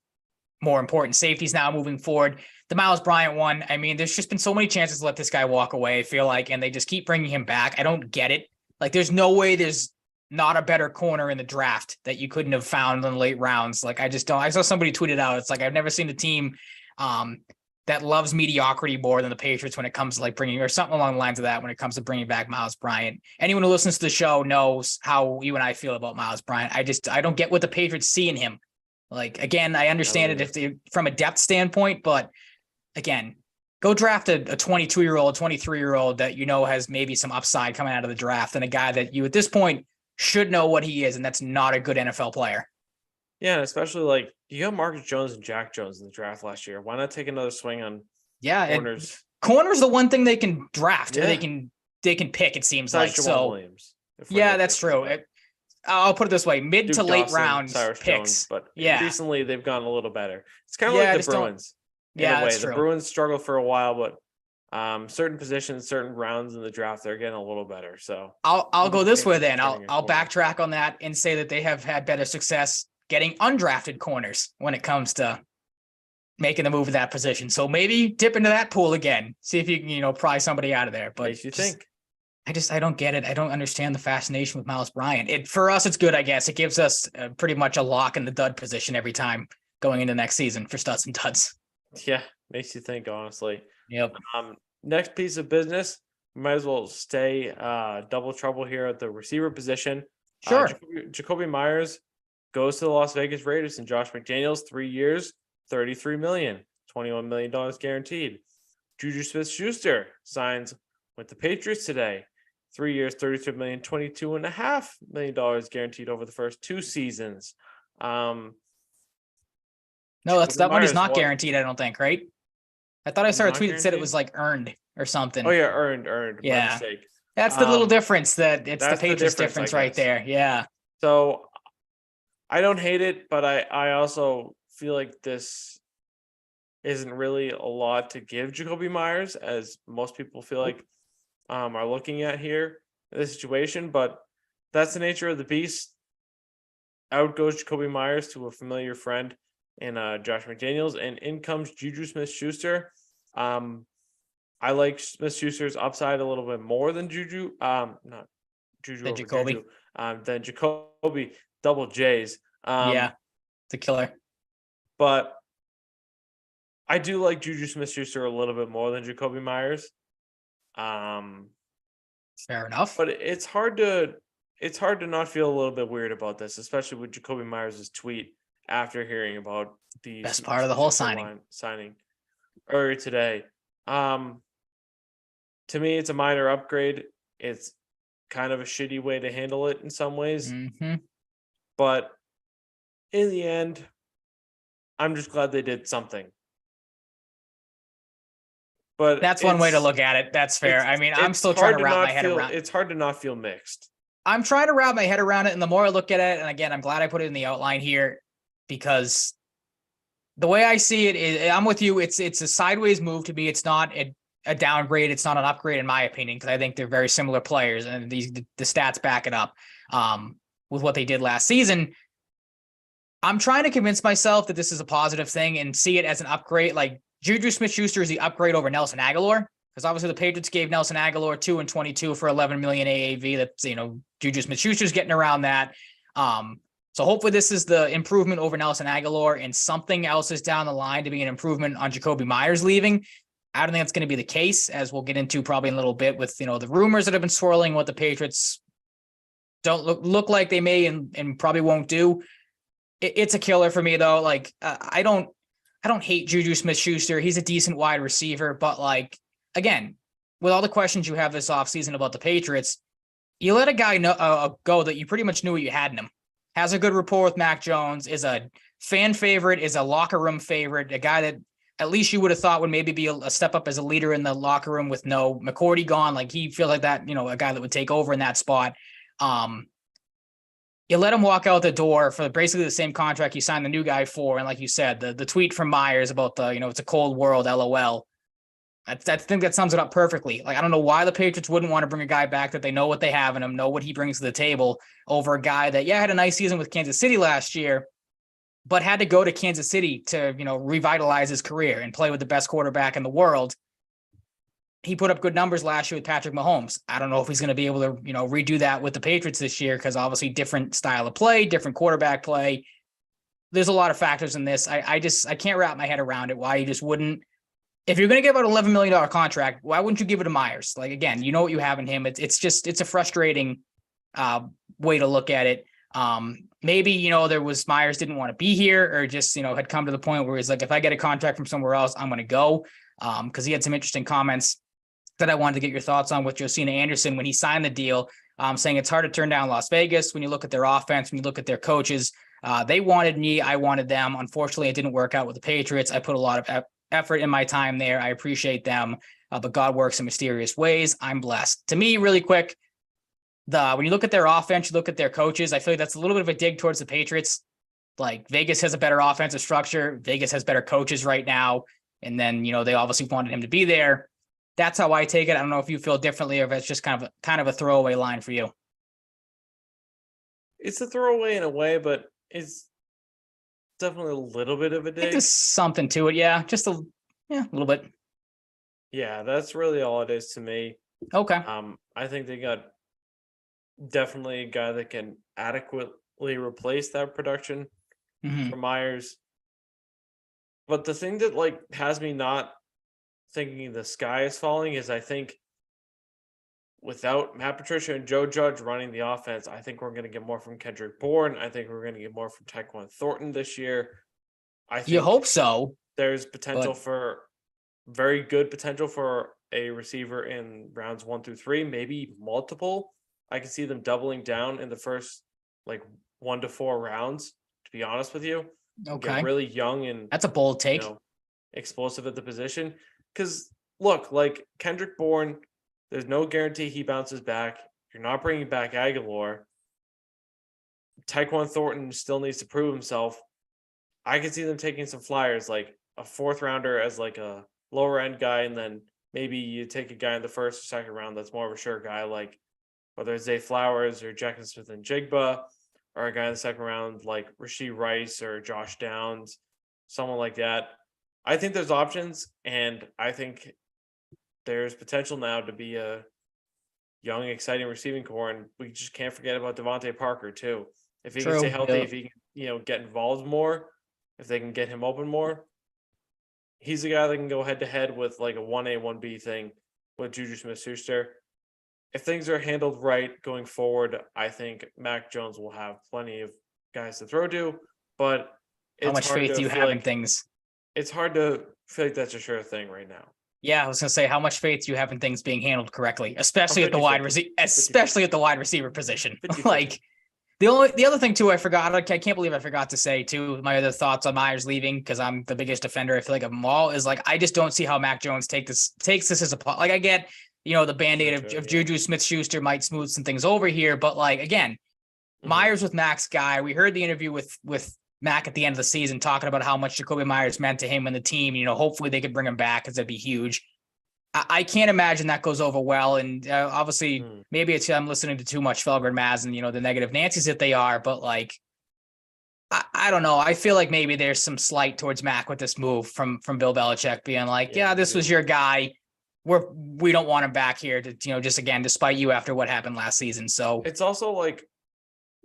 more important safeties now moving forward. The Miles Bryant one, I mean, there's just been so many chances to let this guy walk away, I feel like, and they just keep bringing him back. I don't get it. Like, there's no way there's not a better corner in the draft that you couldn't have found in the late rounds. Like, I just don't. I saw somebody tweet it out. It's like, I've never seen a team that loves mediocrity more than the Patriots when it comes to like bringing, or something along the lines of that, when it comes to bringing back Miles Bryant. Anyone who listens to the show knows how you and I feel about Miles Bryant. I don't get what the Patriots see in him. Like, again, I understand it if they, from a depth standpoint, but again, go draft a 22-year-old, 23-year-old that has maybe some upside coming out of the draft, and a guy that you at this point should know what he is, and that's not a good NFL player. Yeah, especially like you got Marcus Jones and Jack Jones in the draft last year. Why not take another swing on corners? Corner's the one thing they can draft, or Yeah. they can pick, it seems Besides like. Jamal So Williams. yeah, that's true. I'll put it this way: mid Duke to late Dawson, round Cyrus picks. Jones, but Yeah, recently they've gotten a little better. It's kind of Yeah, I like the just don't- Bruins in yeah, a way. that's The true. Bruins struggled for a while, but certain positions, certain rounds in the draft, they're getting a little better. So I'll go this way then. turning a I'll corner. backtrack on that and say that they have had better success getting undrafted corners when it comes to making the move at that position. So maybe dip into that pool again, see if you can, pry somebody out of there. But Makes you think. I don't get it. I don't understand the fascination with Miles Bryant. For us, it's good, I guess. It gives us pretty much a lock in the dud position every time going into next season for studs and duds. Yeah, makes you think, honestly. Yep. Next piece of business, we might as well stay double trouble here at the receiver position. Sure. Jakobi Meyers goes to the Las Vegas Raiders, and Josh McDaniels, 3 years, $33 million, $21 million guaranteed. Juju Smith-Schuster signs with the Patriots today. 3 years, $33 million, $22.5 million guaranteed over the first 2 seasons. No, that one is not guaranteed, I don't think, right? I thought I saw a tweet that said it was like earned or something. Oh yeah, earned. Yeah. My mistake. That's the little difference that it's the Patriots difference right there. Yeah. So I don't hate it, but I also feel like this isn't really a lot to give Jakobi Meyers, as most people feel like are looking at here in this situation. But that's the nature of the beast. Out goes Jakobi Meyers to a familiar friend in Josh McDaniels, and in comes Juju Smith-Schuster. I like Smith-Schuster's upside a little bit more than Juju. Not Juju over Jakobi. Juju. Than Jakobi, double J's. Yeah, it's a killer. But I do like Juju Smith-Schuster a little bit more than Jakobi Meyers. Fair enough. But it's hard to not feel a little bit weird about this, especially with Jakobi Meyers' tweet after hearing about the best part of the whole signing earlier today. To me, it's a minor upgrade. It's kind of a shitty way to handle it in some ways. Mm-hmm. But in the end, I'm just glad they did something. But that's one way to look at it. That's fair. I mean, I'm still trying to wrap my head around it. It's hard to not feel mixed. I'm trying to wrap my head around it. And the more I look at it, and again, I'm glad I put it in the outline here, because the way I see it is, I'm with you. It's a sideways move to me. It's not a downgrade. It's not an upgrade, in my opinion, because I think they're very similar players, and the stats back it up with what they did last season. I'm trying to convince myself that this is a positive thing and see it as an upgrade. Like Juju Smith-Schuster is the upgrade over Nelson Aguilar, because obviously the Patriots gave Nelson Aguilar 2 and 22 for 11 million AAV. That's, Juju Smith-Schuster's getting around that. So hopefully this is the improvement over Nelson Aguilar, and something else is down the line to be an improvement on Jakobi Meyers leaving. I don't think that's going to be the case, as we'll get into probably in a little bit with, the rumors that have been swirling, what the Patriots don't look like they may and probably won't do. It's a killer for me though. Like I don't hate Juju Smith-Schuster. He's a decent wide receiver, but like, again, with all the questions you have this offseason about the Patriots, you let a guy go that you pretty much knew what you had in him. Has a good rapport with Mac Jones, is a fan favorite, is a locker room favorite, a guy that at least you would have thought would maybe be a step up as a leader in the locker room with no McCourty gone. Like he feels like that, a guy that would take over in that spot. You let him walk out the door for basically the same contract you signed the new guy for. And like you said, the tweet from Meyers about it's a cold world, LOL. I think that sums it up perfectly. Like, I don't know why the Patriots wouldn't want to bring a guy back that they know what they have in him, know what he brings to the table, over a guy that, had a nice season with Kansas City last year, but had to go to Kansas City to, revitalize his career and play with the best quarterback in the world. He put up good numbers last year with Patrick Mahomes. I don't know if he's going to be able to, redo that with the Patriots this year, because obviously different style of play, different quarterback play. There's a lot of factors in this. I can't wrap my head around it. Why you just wouldn't. If you're going to give out an $11 million contract, why wouldn't you give it to Meyers? Like, again, you know what you have in him. It's a frustrating way to look at it. Maybe, there was Meyers didn't want to be here, or just, had come to the point where he's like, if I get a contract from somewhere else, I'm going to go. Because he had some interesting comments that I wanted to get your thoughts on with Josina Anderson when he signed the deal, saying it's hard to turn down Las Vegas when you look at their offense, when you look at their coaches. They wanted me. I wanted them. Unfortunately, it didn't work out with the Patriots. I put a lot of effort in my time there. I appreciate them, but God works in mysterious ways. I'm blessed. To me, really quick, when you look at their offense, you look at their coaches, I feel like that's a little bit of a dig towards the Patriots. Like Vegas has a better offensive structure. Vegas has better coaches right now. And then, they obviously wanted him to be there. That's how I take it. I don't know if you feel differently or if it's just kind of a throwaway line for you. It's a throwaway in a way, but it's definitely a little bit of a I think dig. there's something to it. Yeah. Just a little bit. Yeah, that's really all it is to me. Okay. I think they got definitely a guy that can adequately replace that production for Meyers. But the thing that has me not thinking the sky is falling is I think without Matt Patricia and Joe Judge running the offense, I think we're going to get more from Kendrick Bourne. I think we're going to get more from Tyquan Thornton this year. I think you hope so. There's potential for very good potential for a receiver in rounds 1 through 3, maybe multiple. I can see them doubling down in the first 1 to 4 rounds, to be honest with you. Okay. Get really young and that's a bold take. Explosive at the position. Because look, Kendrick Bourne, there's no guarantee he bounces back. You're not bringing back Aguilar. Tyquan Thornton still needs to prove himself. I can see them taking some flyers, like a 4th rounder as a lower end guy, and then maybe you take a guy in the 1st or 2nd round that's more of a sure guy, like whether it's Zay Flowers or Jackson Smith and Jigba, or a guy in the 2nd round like Rashee Rice or Josh Downs, someone like that. I think there's options, and I think there's potential now to be a young, exciting receiving core, and we just can't forget about Devontae Parker too. If he can stay healthy, if he can, get involved more, if they can get him open more, he's a guy that can go head to head with a 1A, 1B thing with Juju Smith-Schuster. If things are handled right going forward, I think Mac Jones will have plenty of guys to throw to. But how much faith do you have in things? It's hard to feel like that's a sure thing right now. Yeah, I was gonna say, how much faith do you have in things being handled correctly, especially at the wide receiver position? The other thing too, I forgot. I can't believe I forgot to say too. My other thoughts on Meyers leaving, because I'm the biggest defender, I feel like, of them all, is I just don't see how Mac Jones takes this as a I get the band-aid of Juju Smith-Schuster might smooth some things over here, but again, Meyers with Mac's guy. We heard the interview with Mac at the end of the season talking about how much Jakobi Meyers meant to him and the team. Hopefully they could bring him back because that'd be huge. I can't imagine that goes over well. And obviously, maybe it's I'm listening to too much Felger and Maz and, the negative Nancy's that they are. But I don't know. I feel like maybe there's some slight towards Mac with this move from Bill Belichick being this was your guy. We don't want him back here to, just again, despite you after what happened last season. So it's also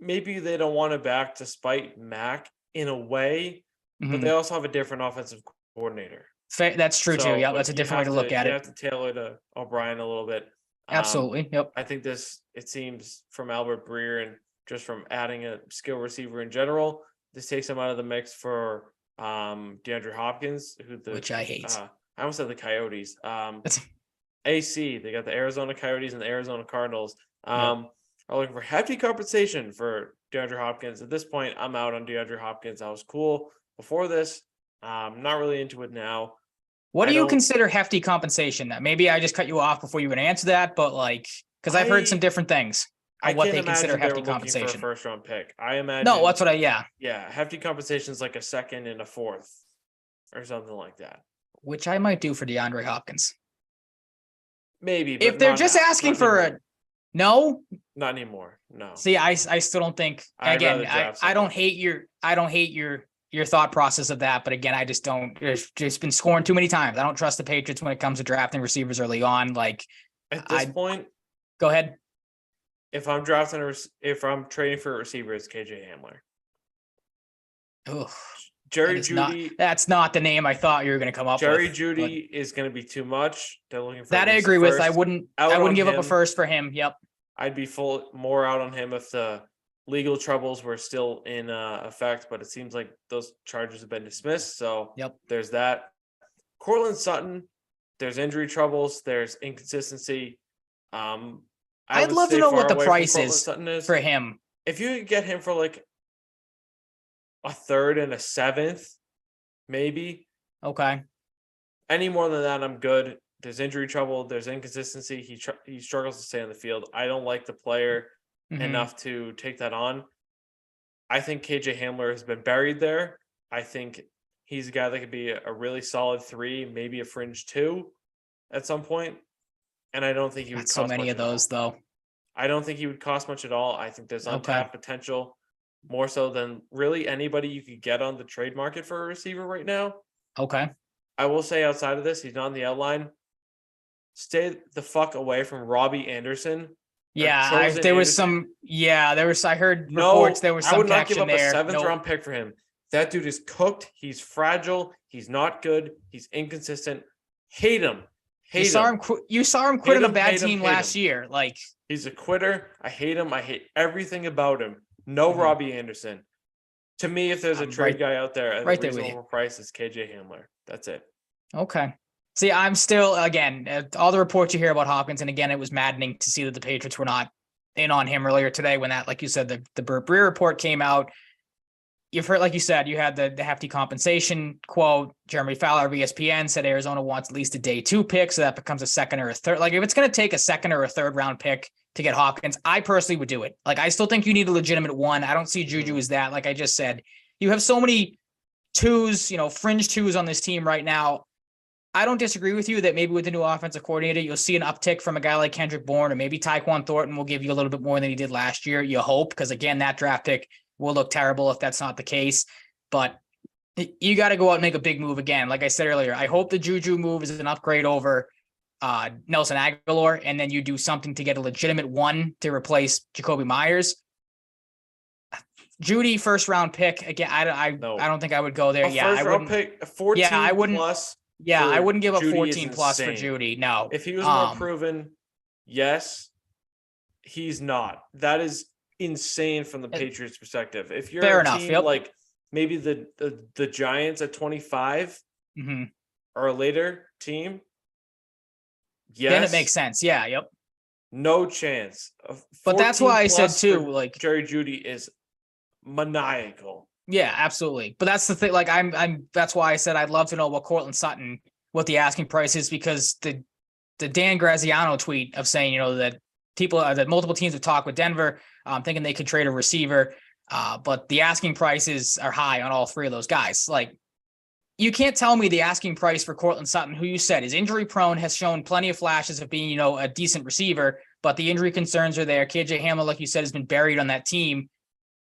maybe they don't want it back despite Mac in a way, but they also have a different offensive coordinator. That's true too. Yeah, that's a different way to look at it. You have to tailor to O'Brien a little bit. Absolutely. Yep. I think it seems from Albert Breer and just from adding a skill receiver in general, this takes him out of the mix for DeAndre Hopkins, which I hate. I almost said the Coyotes. AC, they got the Arizona Coyotes and the Arizona Cardinals. Are looking for hefty compensation for DeAndre Hopkins. At this point, I'm out on DeAndre Hopkins. I was cool before this. Not really into it now. What do you consider hefty compensation? Maybe I just cut you off before you would answer that, but because I've heard some different things on what they consider hefty compensation. For a 1st-round pick. I imagine. No, that's what Yeah, hefty compensation is like a 2nd and a 4th or something like that. Which I might do for DeAndre Hopkins. Maybe. If they're just asking for no, not anymore. No. See, I still don't think. Again, I don't hate your thought process of that, but again, I just don't. There's just been scoring too many times. I don't trust the Patriots when it comes to drafting receivers early on. At this point, go ahead. If I'm trading for a receiver, it's KJ Hamler. Ugh. Jerry Jeudy. That's not the name I thought you were going to come up with. Jerry Jeudy is going to be too much. They're looking for that. I agree with. I wouldn't give up a 1st for him. Yep. I'd be more out on him if the legal troubles were still in effect, but it seems like those charges have been dismissed. So there's that. Courtland Sutton, there's injury troubles. There's inconsistency. I'd love to know what the price is for him. If you could get him for a third and a seventh, maybe. Okay. Any more than that, I'm good. There's injury trouble. There's inconsistency. He struggles to stay on the field. I don't like the player enough to take that on. I think KJ Hamler has been buried there. I think he's a guy that could be a really solid 3, maybe a fringe 2 at some point. And I don't think he would cost so many much of those, though. I don't think he would cost much at all. I think there's untapped potential more so than really anybody you could get on the trade market for a receiver right now. Okay. I will say outside of this, he's not on the outline. Stay the fuck away from Robbie Anderson. Yeah, I heard reports there was some I would not give connection up there. a 7th round pick for him. That dude is cooked. He's fragile. He's not good. He's inconsistent. Hate him. You saw him quit on a bad team last year. Like, he's a quitter. I hate him. I hate everything about him. No Robbie Anderson. To me, if there's a trade guy out there at a reasonable price, it's KJ Hamler. That's it. Okay. See, I'm still, again, all the reports you hear about Hopkins, and again, it was maddening to see that the Patriots were not in on him earlier today when that, like you said, the Burt Breer report came out. You've heard, like you said, you had the hefty compensation quote. Jeremy Fowler of ESPN said Arizona wants at least a day 2 pick, so that becomes a second or a third. Like, if it's going to take a second or a third round pick to get Hopkins, I personally would do it. Like, I still think you need a legitimate 1. I don't see Juju as that. Like I just said, you have so many 2s, fringe 2s on this team right now. I don't disagree with you that maybe with the new offensive coordinator, you'll see an uptick from a guy like Kendrick Bourne, or maybe Tyquan Thornton will give you a little bit more than he did last year. You hope, because again, that draft pick will look terrible if that's not the case. But you got to go out and make a big move again. Like I said earlier, I hope the Juju move is an upgrade over Nelson Aguilar, and then you do something to get a legitimate 1 to replace Jakobi Meyers. Judy, first round pick again. I don't think I would go there. First round pick, a 14 I wouldn't. Plus. Yeah, I wouldn't give up Judy 14 plus for Judy. No. If he was more proven, yes, he's not. That is insane from the Patriots' perspective. If you're a team like maybe the Giants at 25 or a later team, yes. Then it makes sense. Yeah, yep. No chance. But that's why I said too, like, Jerry Jeudy is maniacal. Yeah, absolutely. But that's the thing. Like, that's why I said I'd love to know what Courtland Sutton, what the asking price is, because the Dan Graziano tweet of saying, that that multiple teams have talked with Denver, thinking they could trade a receiver, but the asking prices are high on all 3 of those guys. Like, you can't tell me the asking price for Courtland Sutton, who you said is injury prone, has shown plenty of flashes of being, a decent receiver, but the injury concerns are there. KJ Hamler, like you said, has been buried on that team.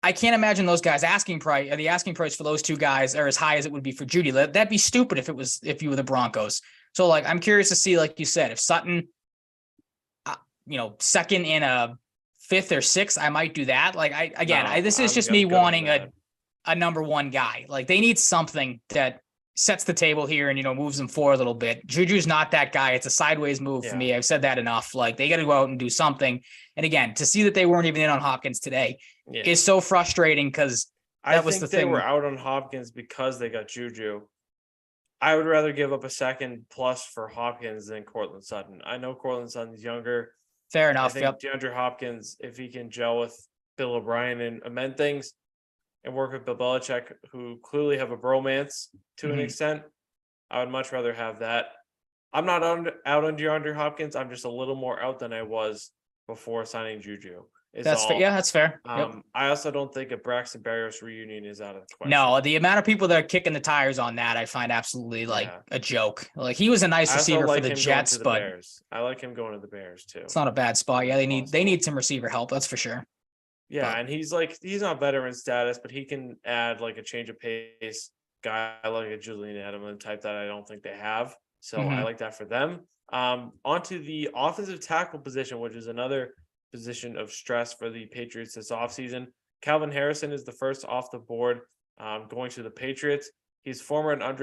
I can't imagine those guys the asking price for those 2 guys are as high as it would be for Judy. That'd be stupid if you were the Broncos. So, like, I'm curious to see, like you said, if Sutton, second in a 5th or 6th, I might do that. Like, this is just me wanting a number 1 guy. Like, they need something that sets the table here and, moves them forward a little bit. Juju's not that guy. It's a sideways move for me. I've said that enough. Like, they got to go out and do something. And again, to see that they weren't even in on Hopkins today is so frustrating, because that was the thing. They were out on Hopkins because they got Juju. I would rather give up a second plus for Hopkins than Courtland Sutton. I know Courtland Sutton's younger. Fair enough. I think DeAndre Hopkins, if he can gel with Bill O'Brien and amend things and work with Bill Belichick, who clearly have a bromance to an extent, I would much rather have that. I'm not out on DeAndre Hopkins. I'm just a little more out than I was before signing Juju. That's fair. Yeah, that's fair. I also don't think a Braxton Berrios reunion is out of the question. No, the amount of people that are kicking the tires on that, I find absolutely a joke. Like, he was a nice receiver for the Jets, but Bears. I like him going to the Bears too. It's not a bad spot. Yeah, they need some receiver help. That's for sure. Yeah, and he's not veteran status, but he can add like a change of pace guy like a Julian Edelman type that I don't think they have. So I like that for them. Onto the offensive tackle position, which is another position of stress for the Patriots this offseason. Calvin Harrison is the first off the board going to the Patriots. He's formerly an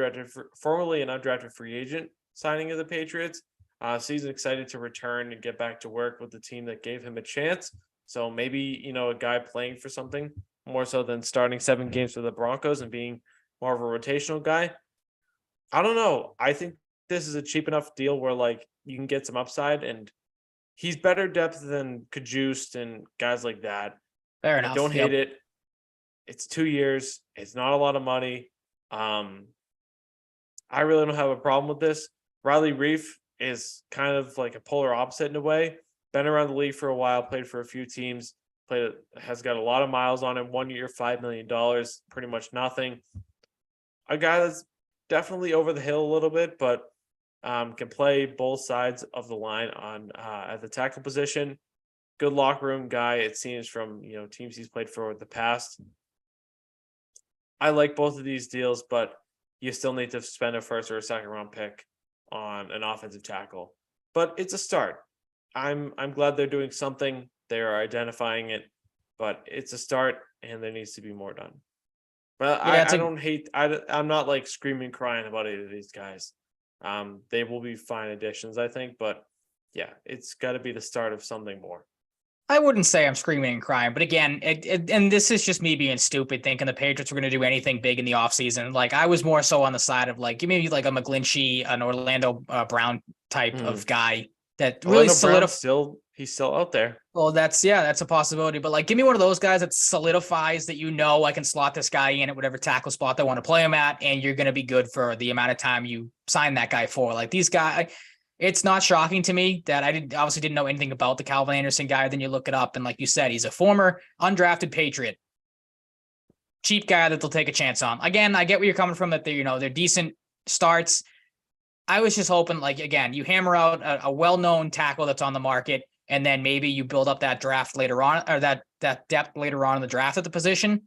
undrafted free agent signing of the Patriots. So he's excited to return and get back to work with the team that gave him a chance. So maybe, a guy playing for something more so than starting 7 games for the Broncos and being more of a rotational guy. I don't know. I think this is a cheap enough deal where like you can get some upside, and he's better depth than Kajust and guys like that. Fair enough. I don't hate it. It's 2 years. It's not a lot of money. I really don't have a problem with this. Riley Reef is kind of like a polar opposite in a way. Been around the league for a while, played for a few teams, has got a lot of miles on him. 1 year, $5 million, pretty much nothing. A guy that's definitely over the hill a little bit, but can play both sides of the line on at the tackle position. Good locker room guy, it seems, from teams he's played for in the past. I like both of these deals, but you still need to spend a first or a second round pick on an offensive tackle. But it's a start. I'm glad they're doing something. They are identifying it, but it's a start, and there needs to be more done. But yeah, I don't hate. I'm not like screaming, crying about either of these guys. They will be fine additions, I think. But yeah, it's got to be the start of something more. I wouldn't say I'm screaming and crying, but again, and this is just me being stupid, thinking the Patriots were going to do anything big in the offseason. Like, I was more so on the side of like, give me like a McGlinchey, an Orlando Brown type of guy that really solidifies. He's still out there. Well, that's a possibility. But like, give me one of those guys that solidifies that I can slot this guy in at whatever tackle spot they want to play him at, and you're going to be good for the amount of time you sign that guy for. Like, these guys. It's not shocking to me that I obviously didn't know anything about the Calvin Anderson guy. Then you look it up, and like you said, he's a former undrafted Patriot, cheap guy that they'll take a chance on. Again, I get where you're coming from, that they're decent starts. I was just hoping, like, again, you hammer out a well-known tackle that's on the market, and then maybe you build up that draft later on, or that depth later on in the draft at the position.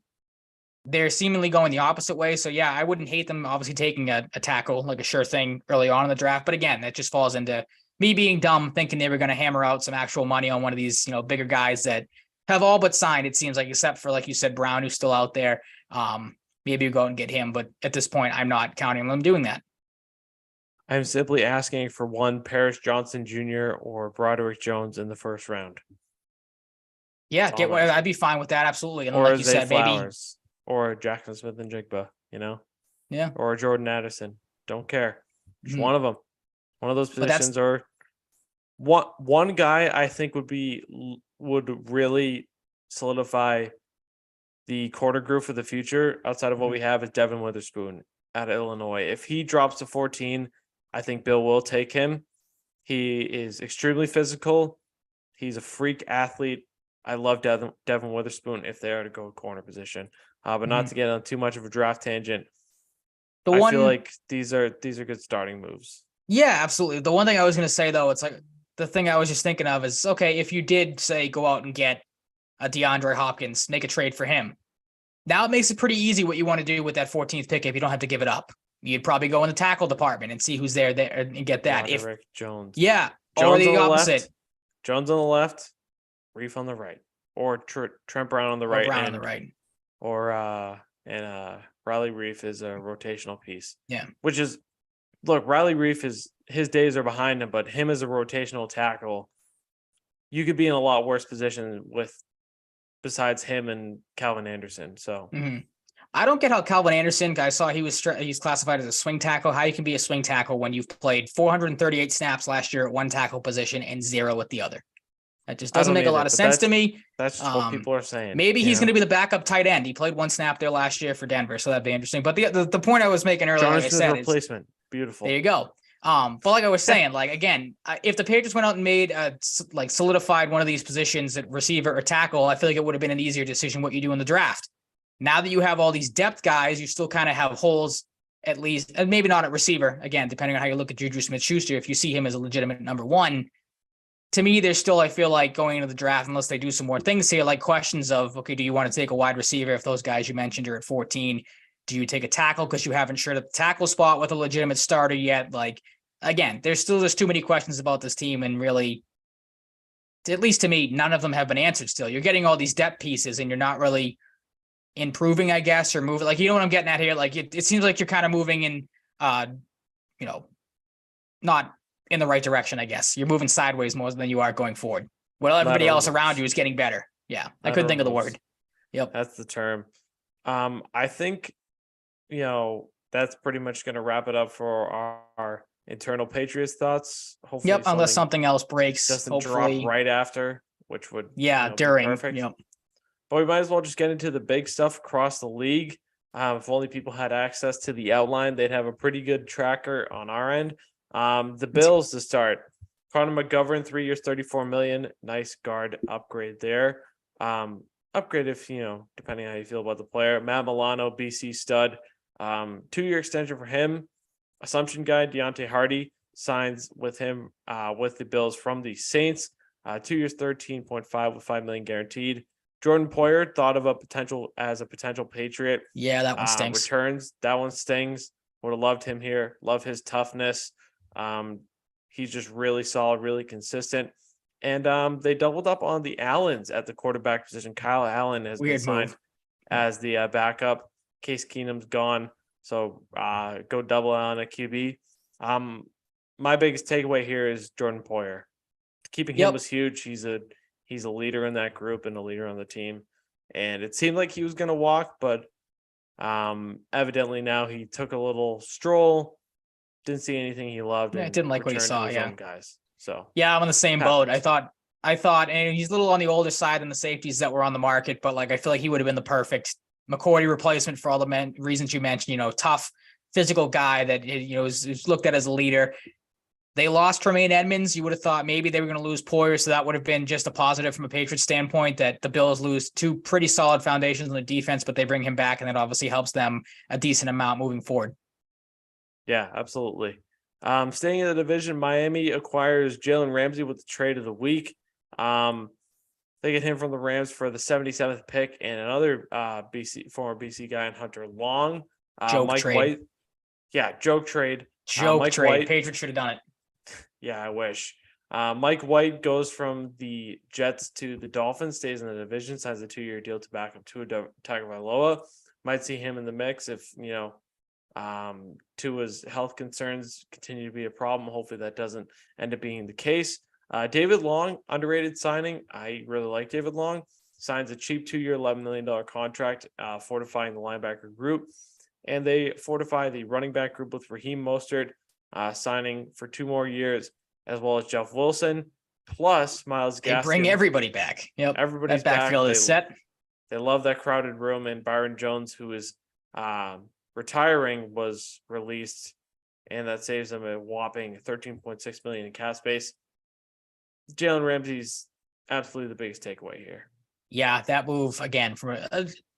They're seemingly going the opposite way. So yeah, I wouldn't hate them obviously taking a tackle, like a sure thing early on in the draft. But again, that just falls into me being dumb, thinking they were going to hammer out some actual money on one of these, bigger guys that have all but signed, it seems like, except for, like you said, Brown, who's still out there. Maybe you go out and get him. But at this point, I'm not counting on them doing that. I'm simply asking for one Paris Johnson Jr. or Broderick Jones in the first round. Yeah, I'd be fine with that. Absolutely. And or like you said, Flowers. Or Jackson Smith and Jigba, Yeah. Or Jordan Addison. Don't care. Just one of them. One of those positions, or one guy I think would really solidify the corner group for the future outside of what we have is Devin Witherspoon out of Illinois. If he drops to 14, I think Bill will take him. He is extremely physical. He's a freak athlete. I love Devin Witherspoon if they are to go corner position. But not to get on too much of a draft tangent. I feel like these are good starting moves. Yeah, absolutely. The one thing I was going to say, though, it's like the thing I was just thinking of is, okay, if you did say go out and get a DeAndre Hopkins, make a trade for him. Now it makes it pretty easy what you want to do with that 14th pick if you don't have to give it up. You'd probably go in the tackle department and see who's there and get that. Broderick Jones. Yeah, or the opposite. Jones on the left, Reef on the right, or Trent Brown on the right. Brown on the right. Or Riley Reef is a rotational piece. Yeah. Which is, look, Riley Reef his days are behind him, but him as a rotational tackle, you could be in a lot worse position besides him and Calvin Anderson. So I don't get how Calvin Anderson, I saw he's classified as a swing tackle. How you can be a swing tackle when you've played 438 snaps last year at one tackle position and 0 at the other. That just doesn't make a lot of sense to me. That's just what people are saying. Maybe he's going to be the backup tight end. He played one snap there last year for Denver, so that'd be interesting. But the point I was making earlier, like I said, replacement. Beautiful. There you go. But like I was saying, like, again, if the Patriots went out and made solidified one of these positions at receiver or tackle, I feel like it would have been an easier decision what you do in the draft. Now that you have all these depth guys, you still kind of have holes, at least, and maybe not at receiver. Again, depending on how you look at Juju Smith-Schuster, if you see him as a legitimate number one. To me, there's still, I feel like, going into the draft, unless they do some more things here, like questions of, okay, do you want to take a wide receiver if those guys you mentioned are at 14? Do you take a tackle because you haven't shared a tackle spot with a legitimate starter yet? Like, again, there's too many questions about this team, and really, at least to me, none of them have been answered still. You're getting all these depth pieces, and you're not really improving, I guess, or moving. Like, you know what I'm getting at here? Like, it seems like you're kind of moving in, not in the right direction, I guess. You're moving sideways more than you are going forward. Well, everybody else around you is getting better. Yeah, I couldn't think of the word. Yep. That's the term. I think, that's pretty much going to wrap it up for our internal Patriots thoughts. Hopefully, yep, unless something else breaks. Doesn't drop right after, which would during. perfect. Yep. But we might as well just get into the big stuff across the league. If only people had access to the outline, they'd have a pretty good tracker on our end. The Bills to start. Connor McGovern, 3 years, $34 million. Nice guard upgrade there. Upgrade if, depending on how you feel about the player. Matt Milano, BC stud. 2-year extension for him. Assumption guy, Deontay Hardy, signs with him with the Bills from the Saints. 2 years, 13.5 with $5 million guaranteed. Jordan Poyer, thought of a potential Patriot. Yeah, that one stinks. Returns. That one stings. Would have loved him here. Love his toughness. He's just really solid, really consistent. And they doubled up on the Allens at the quarterback position. Kyle Allen has been signed as the backup. Case Keenum's gone. So go double Allen at QB. My biggest takeaway here is Jordan Poyer. Keeping him was huge. He's a leader in that group and a leader on the team. And it seemed like he was going to walk, but evidently now he took a little stroll. Didn't see anything he loved. Yeah, didn't like what he saw. Yeah, guys. So yeah, I'm on the same boat. I thought, and he's a little on the older side than the safeties that were on the market, but I feel like he would have been the perfect McCourty replacement for all the reasons you mentioned. Tough, physical guy that is looked at as a leader. They lost Tremaine Edmonds. You would have thought maybe they were going to lose Poyer, so that would have been just a positive from a Patriots standpoint, that the Bills lose two pretty solid foundations on the defense, but they bring him back, and that obviously helps them a decent amount moving forward. Yeah, absolutely. Staying in the division, Miami acquires Jalen Ramsey with the trade of the week. They get him from the Rams for the 77th pick and another former BC guy in Hunter Long. Joke trade. White. Yeah, joke trade. Joke trade. White, Patriots should have done it. Yeah, I wish. Mike White goes from the Jets to the Dolphins, stays in the division, signs a 2-year deal to back up Tua Tagovailoa. Might see him in the mix if, Tua's health concerns continue to be a problem. Hopefully that doesn't end up being the case. David Long, underrated signing. I really like David Long. Signs a cheap 2-year, $11 million contract, fortifying the linebacker group. And they fortify the running back group with Raheem Mostert, signing for 2 more years, as well as Jeff Wilson, plus Myles Gaskin. They bring everybody back. Yep, everybody's that backfield back. Is set. They love that crowded room, and Byron Jones, who is retiring, was released, and that saves them a whopping $13.6 million in cap space. Jalen Ramsey's absolutely the biggest takeaway here. Yeah, that move again from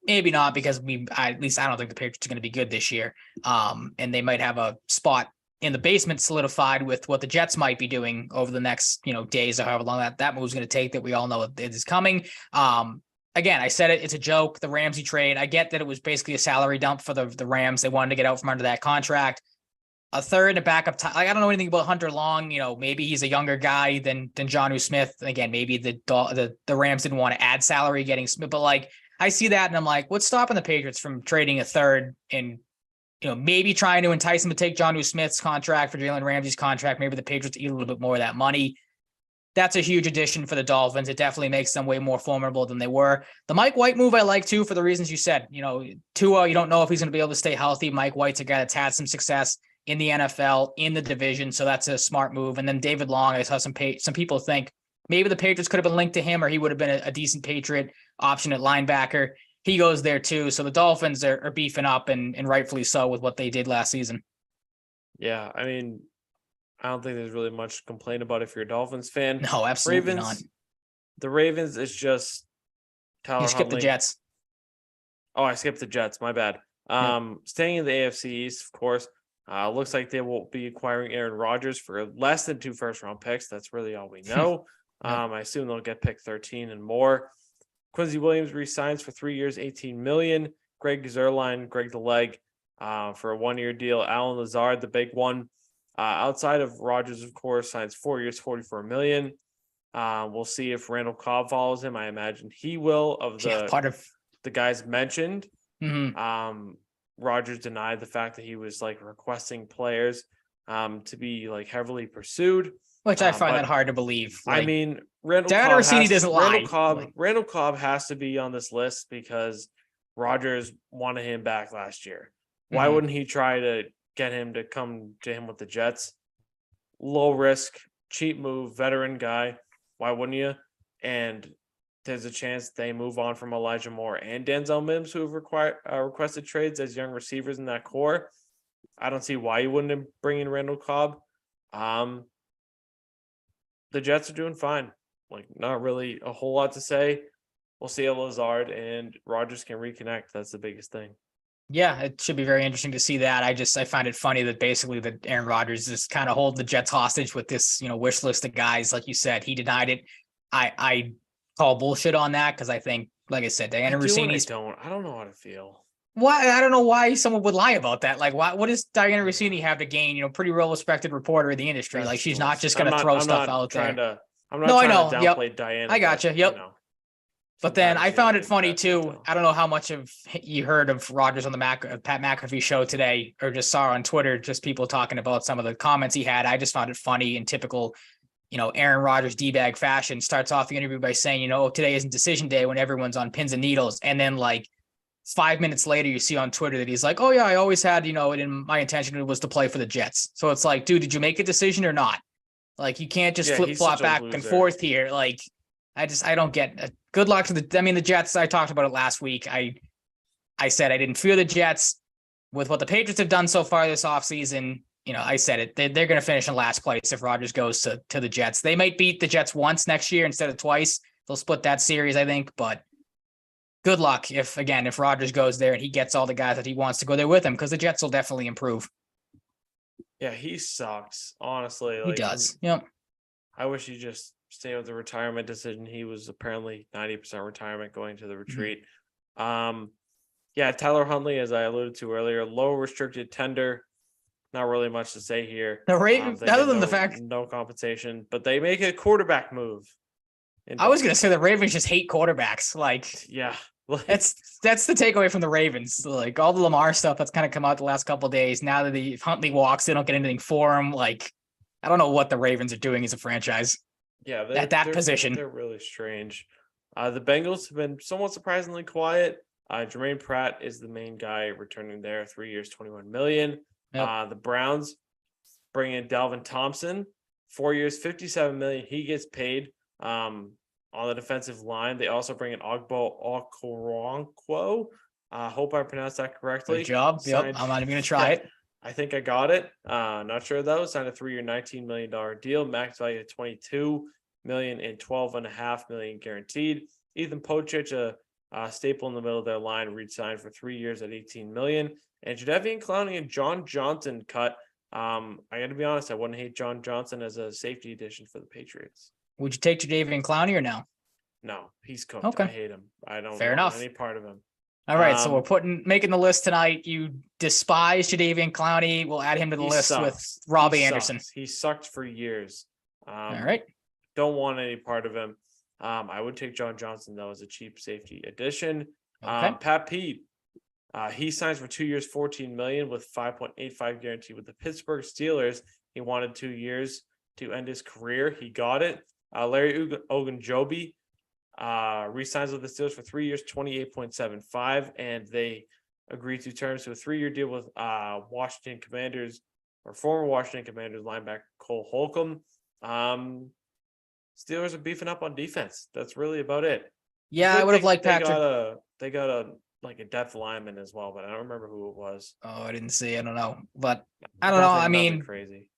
maybe not, because at least I don't think the Patriots are going to be good this year. And they might have a spot in the basement solidified with what the Jets might be doing over the next, days or however long that move's going to take, that we all know it is coming. Again, I said it's a joke, the Ramsey trade. I get that it was basically a salary dump for the Rams. They wanted to get out from under that contract. A third and a backup. I don't know anything about Hunter Long. Maybe he's a younger guy than Jonnu Smith. Again, maybe the Rams didn't want to add salary getting Smith, but I see that and I'm like, what's stopping the Patriots from trading a third and maybe trying to entice him to take Jonnu Smith's contract for Jalen Ramsey's contract? Maybe the Patriots eat a little bit more of that money. That's a huge addition for the Dolphins. It definitely makes them way more formidable than they were. The Mike White move I like too, for the reasons you said. Tua, you don't know if he's going to be able to stay healthy. Mike White's a guy that's had some success in the NFL, in the division, so that's a smart move. And then David Long, I saw some people think maybe the Patriots could have been linked to him, or he would have been a decent Patriot option at linebacker. He goes there too. So the Dolphins are beefing up, and rightfully so, with what they did last season. Yeah, I mean, I don't think there's really much to complain about if you're a Dolphins fan. No, absolutely not. The Ravens is just Tyler You skipped Huntley. the Jets. Oh, I skipped the Jets. My bad. Staying in the AFC East, of course. Looks like they will be acquiring Aaron Rodgers for less than 2 first-round picks. That's really all we know. I assume they'll get pick 13 and more. Quincy Williams re-signs for 3 years, $18 million. Greg Zuerlein, Greg the Leg, for a 1-year deal. Alan Lazard, the big one. Outside of Rodgers, of course, signs 4 years, $44 million. We'll see if Randall Cobb follows him. I imagine he will. Of the guys mentioned. Mm-hmm. Rodgers denied the fact that he was requesting players to be heavily pursued, which I find that hard to believe. I mean, Randall Cobb has to be on this list because Rodgers wanted him back last year. Why wouldn't he try to get him to come to him with the Jets? Low risk, cheap move, veteran guy. Why wouldn't you? And there's a chance they move on from Elijah Moore and Denzel Mims, who have requested trades as young receivers in that core. I don't see why you wouldn't bring in Randall Cobb. The Jets are doing fine. Like, not really a whole lot to say. We'll see how Lazard and Rodgers can reconnect. That's the biggest thing. Yeah, it should be very interesting to see that. I find it funny that basically that Aaron Rodgers is kind of holding the Jets hostage with this, wish list of guys. Like you said, he denied it. I call bullshit on that because I think, like I said, Diana Rossini's. I don't know how to feel. Why? I don't know why someone would lie about that. Like, what does Diana Rossini have to gain? Pretty well respected reporter in the industry. That's like, she's cool. not just going to throw stuff out there. I'm not trying to downplay Yep. Diana. I gotcha. Yep. But then I found it funny too. I don't know how much of you heard of Rodgers on the Pat McAfee show today, or just saw on Twitter, just people talking about some of the comments he had. I just found it funny in typical, Aaron Rodgers D-bag fashion. Starts off the interview by saying, today isn't decision day when everyone's on pins and needles. And then like 5 minutes later, you see on Twitter that he's like, oh yeah, I always had, and my intention was to play for the Jets. So it's like, dude, did you make a decision or not? Like, you can't just flip-flop back and forth here. Like, I don't get good luck to the Jets. I talked about it last week. I said I didn't fear the Jets with what the Patriots have done so far this offseason. I said it. They're going to finish in last place if Rodgers goes to the Jets. They might beat the Jets once next year instead of twice. They'll split that series, I think. But good luck if Rodgers goes there and he gets all the guys that he wants to go there with him, because the Jets will definitely improve. Yeah, he sucks. Honestly, he does. Yep. I wish he just stay with the retirement decision. He was apparently 90% retirement going to the retreat. Yeah, Tyler Huntley, as I alluded to earlier, low restricted tender. Not really much to say here. The Ravens, other than the fact no compensation, but they make a quarterback move. I was gonna say the Ravens just hate quarterbacks. Like, yeah, that's the takeaway from the Ravens. Like, all the Lamar stuff that's kind of come out the last couple of days. Now that the Huntley walks, they don't get anything for him. Like, I don't know what the Ravens are doing as a franchise. Yeah, at that position, they're really strange. The Bengals have been somewhat surprisingly quiet. Jermaine Pratt is the main guy returning there. 3 years, $21 million. Yep. The Browns bring in Dalvin Thompson, 4 years, $57 million. He gets paid on the defensive line. They also bring in Ogbo Okoronkwo. Hope I pronounced that correctly. Good job. Yep. I'm not even going to try it. I think I got it. Not sure though. Signed a 3-year, $19 million deal. Max value of $22 million and $12.5 million guaranteed. Ethan Pochich, a staple in the middle of their line, re-signed for 3 years at $18 million. And Jadeveon Clowney and John Johnson cut. I got to be honest, I wouldn't hate John Johnson as a safety addition for the Patriots. Would you take Jadeveon Clowney or no? No, he's cooked. Okay. I hate him. I don't Fair enough. Any part of him. All right, so we're making the list tonight. You despise Jadeveon Clowney. We'll add him to the list with Robbie Anderson. He sucked for years. All right. Don't want any part of him. I would take John Johnson, though, as a cheap safety addition. Okay. Pat Pete, he signs for 2 years, $14 million with $5.85 guarantee with the Pittsburgh Steelers. He wanted 2 years to end his career. He got it. Larry Ogunjobi re-signs with the Steelers for 3 years, $28.75, and they agreed to terms to a 3-year deal with Washington Commanders or former Washington Commanders linebacker Cole Holcomb. Steelers are beefing up on defense. That's really about it. Yeah, I would have liked Patrick. They got a depth lineman as well, but I don't remember who it was. Oh, I didn't see. I don't know, but I don't know. I mean, crazy.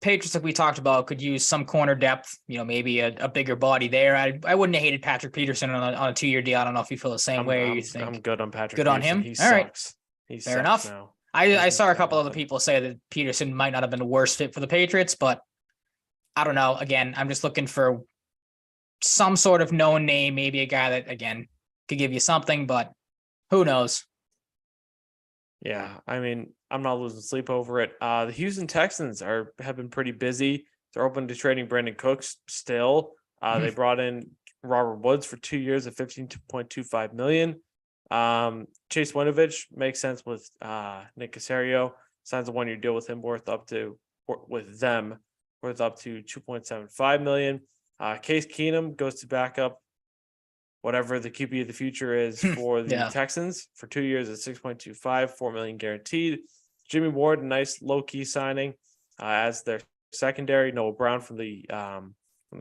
Patriots, like we talked about, could use some corner depth. Maybe a bigger body there. I wouldn't have hated Patrick Peterson on a 2-year deal. I don't know if you feel the same way. Or you think I'm good on Patrick. Good Peterson. on him. He All sucks. Right. Fair enough. Now. I saw a couple other people say that Peterson might not have been the worst fit for the Patriots, but I don't know. Again, I'm just looking for some sort of known name, maybe a guy that, again, could give you something, but who knows? Yeah, I mean, I'm not losing sleep over it. The Houston Texans have been pretty busy. They're open to trading Brandon Cooks still. They brought in Robert Woods for 2 years at $15.25 million. Chase Winovich makes sense with Nick Caserio. Signs a 1-year deal with him worth up to $2.75 million. Case Keenum goes to backup whatever the QB of the future is for the Texans for 2 years at $6.25, $4 million guaranteed. Jimmy Ward, a nice low-key signing as their secondary. Noah Brown from the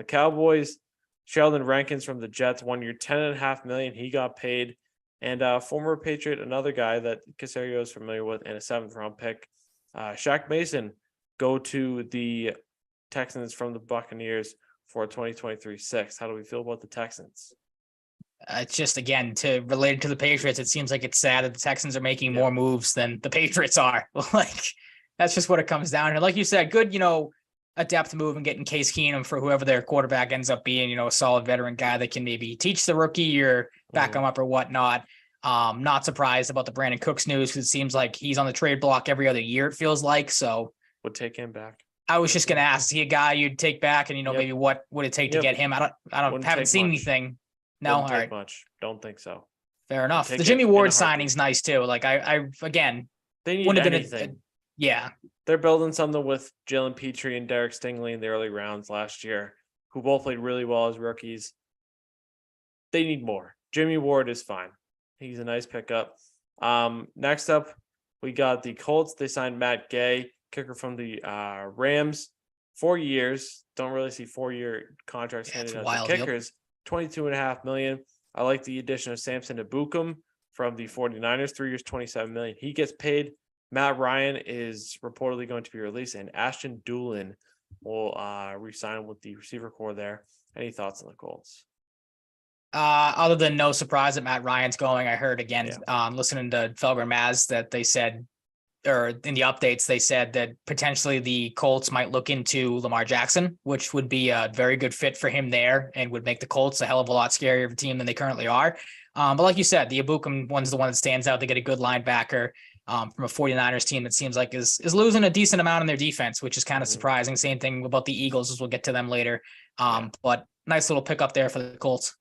Cowboys. Sheldon Rankins from the Jets, 1 year, $10.5 million. He got paid. And former Patriot, another guy that Casario is familiar with, and a 7th-round pick, Shaq Mason, go to the Texans from the Buccaneers for a 2023 6th. How do we feel about the Texans? It's just, again, to relate it to the Patriots, it seems like it's sad that the Texans are making more moves than the Patriots are. Like, that's just what it comes down to. Like you said, good, a depth move and getting Case Keenum for whoever their quarterback ends up being, a solid veteran guy that can maybe teach the rookie or back him up or whatnot. Not surprised about the Brandon Cooks news because it seems like he's on the trade block every other year, it feels like. So would take him back. I was just going to ask, is he a guy you'd take back? And, maybe what would it take to get him? I haven't seen anything. No, all right. Much. Don't think so. Fair enough. The Jimmy Ward signing's nice too. Like I again, they need anything. Yeah. They're building something with Jalen Petrie and Derek Stingley in the early rounds last year, who both played really well as rookies. They need more. Jimmy Ward is fine. He's a nice pickup. Next up, we got the Colts. They signed Matt Gay, kicker from the Rams, 4 years. Don't really see 4-year contracts handed out to kickers. $22.5 million. I like the addition of Samson Ebukam from the 49ers, 3 years, $27 million. He gets paid. Matt Ryan is reportedly going to be released, and Ashton Doolin will re-sign with the receiver core there. Any thoughts on the Colts? Other than no surprise that Matt Ryan's going, I heard again, listening to Felger Maz, that they said, or in the updates, they said that potentially the Colts might look into Lamar Jackson, which would be a very good fit for him there and would make the Colts a hell of a lot scarier of a team than they currently are. But like you said, the Ebukam one's the one that stands out. They get a good linebacker from a 49ers team that seems like is losing a decent amount in their defense, which is kind of surprising. Same thing about the Eagles, as we'll get to them later. But nice little pickup there for the Colts.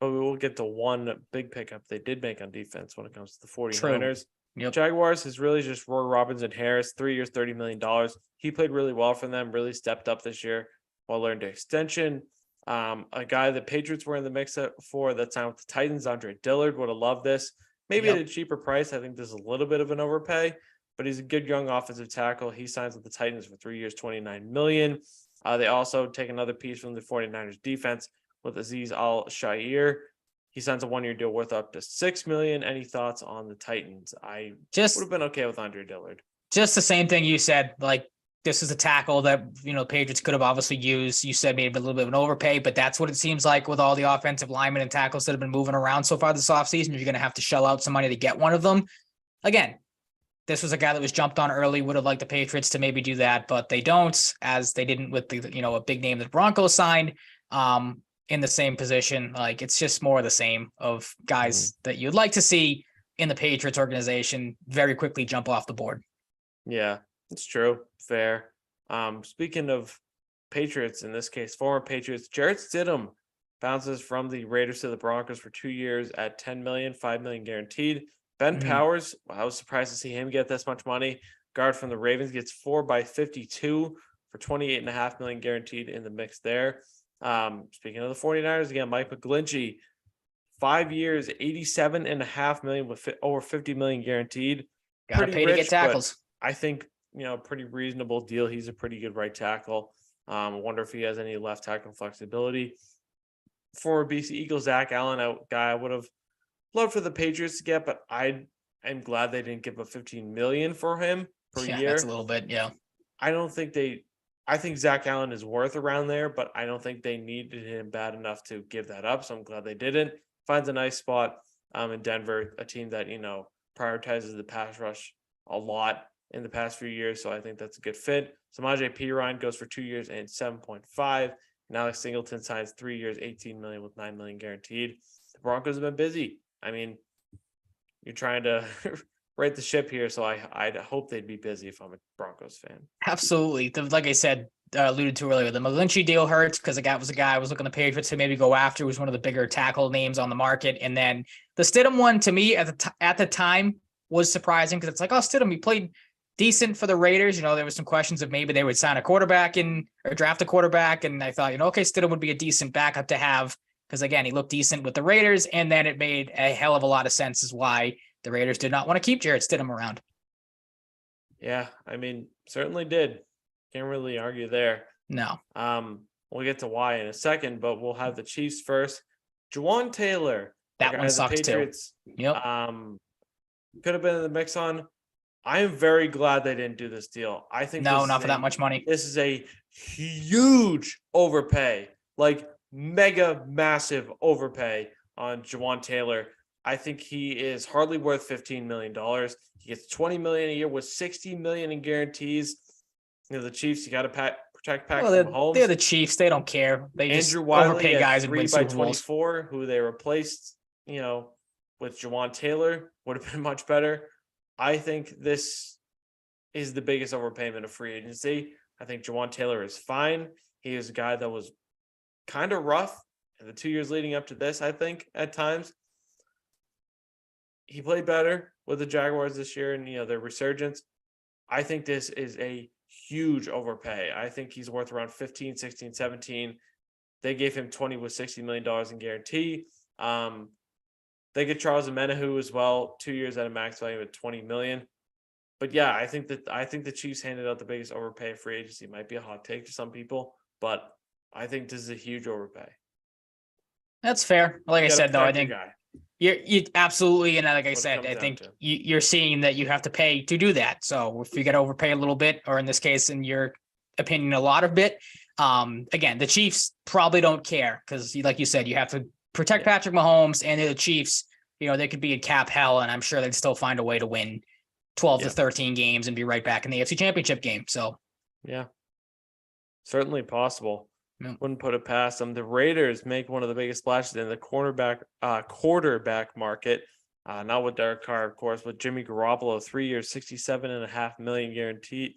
But we will get to one big pickup they did make on defense when it comes to the 49ers. True. Yep. Jaguars is really just Roy Robinson Harris, 3 years, $30 million. He played really well for them, really stepped up this year while learning to extension. A guy the Patriots were in the mix for that signed with the Titans, Andre Dillard, would have loved this. Maybe at a cheaper price. I think this is a little bit of an overpay, but he's a good young offensive tackle. He signs with the Titans for 3 years, $29 million. They also take another piece from the 49ers defense with Azeez Al-Shaair. He signs a 1-year deal worth up to $6 million. Any thoughts on the Titans? I would have been okay with Andre Dillard. Just the same thing you said. Like, this is a tackle that, the Patriots could have obviously used. You said maybe a little bit of an overpay, but that's what it seems like with all the offensive linemen and tackles that have been moving around so far this offseason. You're going to have to shell out some money to get one of them. Again, this was a guy that was jumped on early. Would have liked the Patriots to maybe do that, but they don't, as they didn't with the, a big name that the Broncos signed. In the same position. Like, it's just more of the same of guys that you'd like to see in the Patriots organization very quickly jump off the board. Yeah, it's true. Fair. Speaking of Patriots, in this case, former Patriots, Jarrett Stidham bounces from the Raiders to the Broncos for 2 years at $10 million, $5 million guaranteed. Ben Powers, I was surprised to see him get this much money. Guard from the Ravens gets 4 by 52 for $28.5 million guaranteed in the mix there. Speaking of the 49ers again, Mike McGlinchey, 5 years, $87.5 million with over $50 million guaranteed. Got to pay to get tackles. I think, pretty reasonable deal. He's a pretty good right tackle. I wonder if he has any left tackle flexibility. For BC Eagles, Zach Allen, a guy I would have loved for the Patriots to get, but I'm glad they didn't give up $15 million for him per year. That's a little bit, yeah. I think Zach Allen is worth around there, but I don't think they needed him bad enough to give that up. So I'm glad they didn't. Finds a nice spot in Denver, a team that, prioritizes the pass rush a lot in the past few years. So I think that's a good fit. Samaje Perine goes for 2 years and 7.5. And Alex Singleton signs 3 years, $18 million with $9 million guaranteed. The Broncos have been busy. I mean, you're trying to right the ship here, so I'd hope they'd be busy if I'm a Broncos fan. Absolutely. Like I said, alluded to earlier, the McGlinchey deal hurts because that was a guy I was looking at the Patriots to maybe go after. Was one of the bigger tackle names on the market. And then the Stidham one, to me, at the time, was surprising because it's like, oh, Stidham, he played decent for the Raiders. There was some questions of maybe they would sign a quarterback or draft a quarterback. And I thought, okay, Stidham would be a decent backup to have because, again, he looked decent with the Raiders. And then it made a hell of a lot of sense as why the Raiders did not want to keep Jarrett Stidham around. Yeah, I mean, certainly did. Can't really argue there. No. We'll get to why in a second, but we'll have the Chiefs first. Juwan Taylor, That one sucks Patriots, too. Yep. could have been in the mix on. I am very glad they didn't do this deal. I think not for that much money. This is a huge overpay, like mega massive overpay on Juwan Taylor. I think he is hardly worth $15 million. He gets $20 million a year with $60 million in guarantees. The Chiefs, you got to protect Patrick Mahomes. They're the Chiefs. They don't care. They just Andrew Wiley overpay guys and win Super Bowls. 3/24, who they replaced, with Juwan Taylor, would have been much better. I think this is the biggest overpayment of free agency. I think Juwan Taylor is fine. He is a guy that was kind of rough in the 2 years leading up to this, I think, at times. He played better with the Jaguars this year and, their resurgence. I think this is a huge overpay. I think he's worth around 15, 16, 17. They gave him 20 with $60 million in guarantee. They get Charles Omenihu as well, 2 years at a max value of $20 million. But yeah, I think the Chiefs handed out the biggest overpay of free agency. Might be a hot take to some people, but I think this is a huge overpay. That's fair. Like I said, though, I think you absolutely, and like I said, I think you're seeing that you have to pay to do that. So if you get overpay a little bit, or in this case, in your opinion, a lot of bit, again, the Chiefs probably don't care because, like you said, you have to protect Patrick Mahomes, and the Chiefs, they could be in cap hell, and I'm sure they'd still find a way to win 12 to 13 games and be right back in the AFC Championship game. So, yeah, certainly possible. Yeah. Wouldn't put it past them. The Raiders make one of the biggest splashes in the quarterback market. Not with Derek Carr, of course, but Jimmy Garoppolo, 3 years, $67.5 million guaranteed.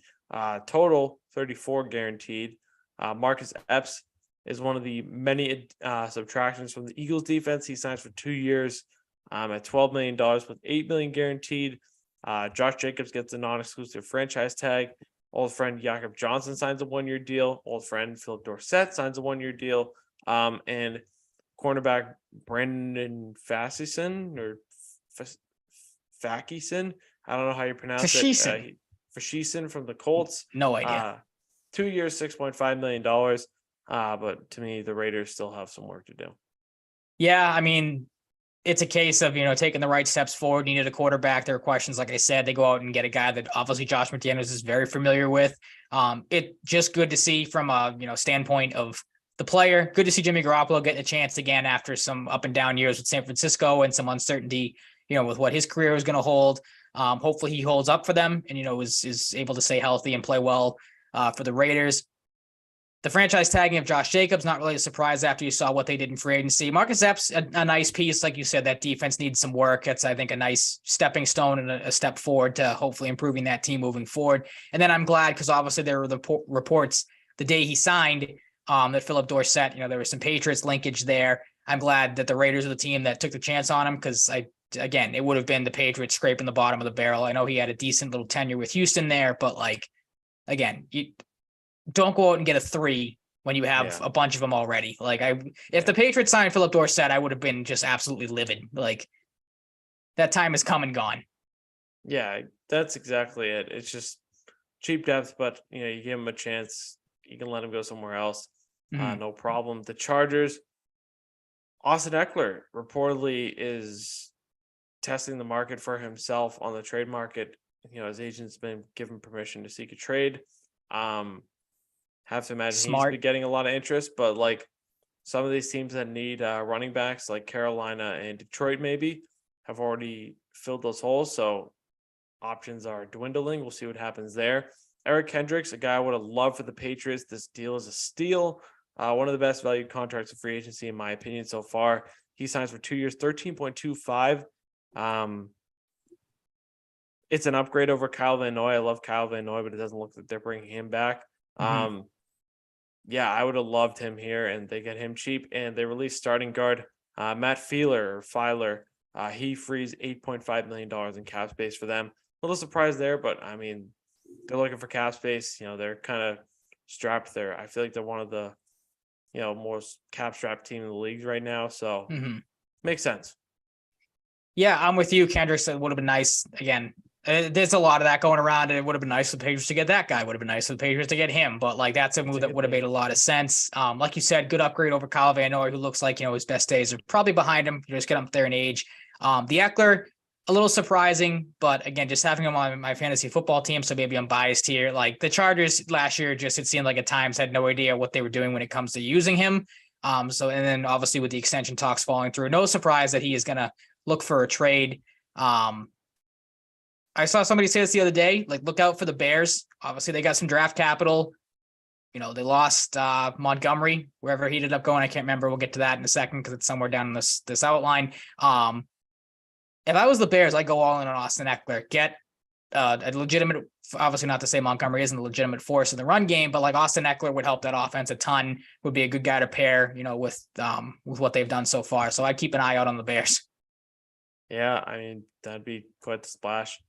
Total 34 guaranteed. Marcus Epps is one of the many subtractions from the Eagles defense. He signs for 2 years at $12 million with $8 million guaranteed. Josh Jacobs gets a non-exclusive franchise tag. Old friend Jakob Johnson signs a 1-year deal. Old friend Philip Dorsett signs a 1-year deal. And cornerback Brandon Facyson or Facyson, I don't know how you pronounce it. Facyson from the Colts. No idea. 2 years, $6.5 million. But to me, the Raiders still have some work to do. Yeah, I mean, it's a case of, taking the right steps forward. You need a quarterback. There are questions, like I said, they go out and get a guy that obviously Josh McDaniels is very familiar with. It just good to see from a, standpoint of the player. Good to see Jimmy Garoppolo getting a chance again after some up and down years with San Francisco and some uncertainty, with what his career is going to hold. Hopefully he holds up for them and, is able to stay healthy and play well for the Raiders. The franchise tagging of Josh Jacobs, not really a surprise after you saw what they did in free agency. Marcus Epps, a nice piece. Like you said, that defense needs some work. It's, I think, a nice stepping stone and a step forward to hopefully improving that team moving forward. And then I'm glad because obviously there were the reports the day he signed that Philip Dorsett, there was some Patriots linkage there. I'm glad that the Raiders are the team that took the chance on him because again, it would have been the Patriots scraping the bottom of the barrel. I know he had a decent little tenure with Houston there, but again, you don't go out and get a 3 when you have a bunch of them already. If the Patriots signed Philip Dorsett, I would have been just absolutely livid. That time is come and gone. Yeah, that's exactly it. It's just cheap depth, but you give him a chance. You can let him go somewhere else. No problem. The Chargers, Austin Eckler reportedly is testing the market for himself on the trade market. His agent's been given permission to seek a trade. Have to imagine he's been getting a lot of interest, but some of these teams that need running backs like Carolina and Detroit maybe have already filled those holes. So options are dwindling. We'll see what happens there. Eric Kendricks, a guy I would have loved for the Patriots. This deal is a steal. One of the best valued contracts of free agency, in my opinion, so far. He signs for 2 years, $13.25. It's an upgrade over Kyle Van Noy. I love Kyle Van Noy, but it doesn't look like they're bringing him back. I would have loved him here, and they get him cheap. And they released starting guard Matt Filer. He frees $8.5 million in cap space for them. A little surprised there, but I mean, they're looking for cap space. They're kind of strapped there. I feel like they're one of the most cap strapped team in the league right now. So makes sense. Yeah, I'm with you, Kendricks. It would have been nice. Again, There's a lot of that going around, and it would have been nice for the Patriots to get that guy. Would have been nice for the Patriots to get him, but like that's a move that would have made a lot of sense. Like you said, good upgrade over Kyle Van Noy, who looks like his best days are probably behind him. You just get up there in age. The Eckler, a little surprising, but again, just having him on my fantasy football team, so maybe I'm biased here. Like the Chargers last year, just it seemed like at times had no idea what they were doing when it comes to using him. So and then obviously with the extension talks falling through, no surprise that he is gonna look for a trade. I saw somebody say this the other day, like look out for the Bears. Obviously, they got some draft capital. They lost Montgomery, wherever he ended up going. I can't remember. We'll get to that in a second because it's somewhere down in this outline. If I was the Bears, I'd go all in on Austin Eckler. Get a legitimate, obviously not to say Montgomery isn't a legitimate force in the run game, but like Austin Eckler would help that offense a ton, would be a good guy to pair, with what they've done so far. So I'd keep an eye out on the Bears. Yeah, I mean, that'd be quite the splash.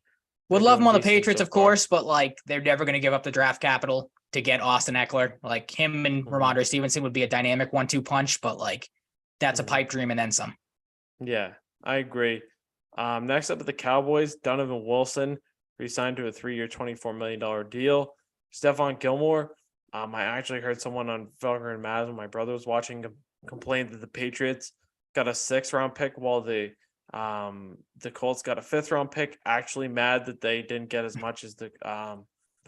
Would love him on the Patriots, of course, but like they're never going to give up the draft capital to get Austin Eckler. Like him and Ramondre Stevenson would be a dynamic 1-2 punch, but like that's a pipe dream and then some. Yeah, I agree. Next up at the Cowboys, Donovan Wilson re-signed to a 3-year, $24 million deal. Stephon Gilmore. I actually heard someone on Felger and Maz when my brother was watching complain that the Patriots got a 6th-round pick while the Colts got a 5th-round pick. Actually mad that they didn't get as much as the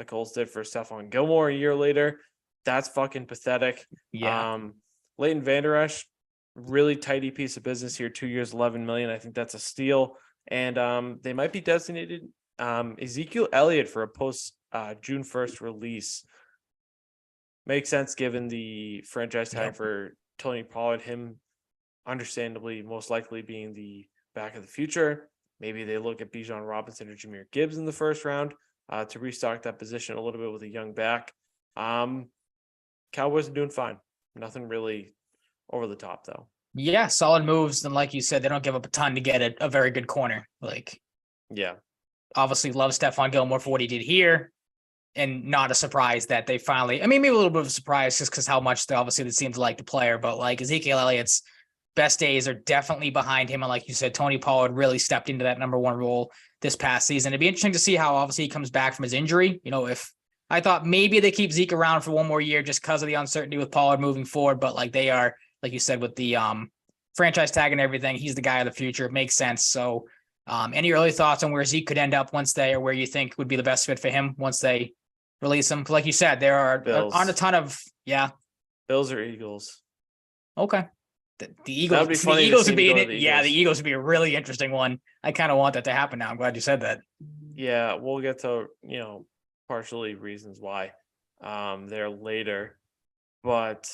Colts did for Stephon Gilmore a year later. That's fucking pathetic. Yeah. Leighton Vander Esch, really tidy piece of business here. 2 years, $11 million. I think that's a steal. And they might be designated Ezekiel Elliott for a post June 1st release. Makes sense given the franchise tag for Tony Pollard. Him, understandably, most likely being the back of the future. Maybe they look at Bijan Robinson or Jahmyr Gibbs in the first round to restock that position a little bit with a young back. Cowboys are doing fine. Nothing really over the top, though. Yeah, solid moves. And like you said, they don't give up a ton to get a very good corner. Like, yeah, obviously love Stephon Gilmore for what he did here. And not a surprise that they finally, maybe a little bit of a surprise just because how much they seem to like the player. But like Ezekiel Elliott's best days are definitely behind him. And like you said, Tony Pollard really stepped into that number 1 role this past season. It'd be interesting to see how obviously he comes back from his injury. If I thought maybe they keep Zeke around for 1 more year just because of the uncertainty with Pollard moving forward. But like they are, like you said, with the franchise tag and everything, he's the guy of the future. It makes sense. So any early thoughts on where Zeke could end up or where you think would be the best fit for him once they release him? Like you said, there are on a ton of, Bills or Eagles. Okay. The Eagles, the Eagles would be in it. Yeah, the Eagles would be a really interesting one. I kind of want that to happen now. I'm glad you said that. Yeah, we'll get to, partially reasons why there later. But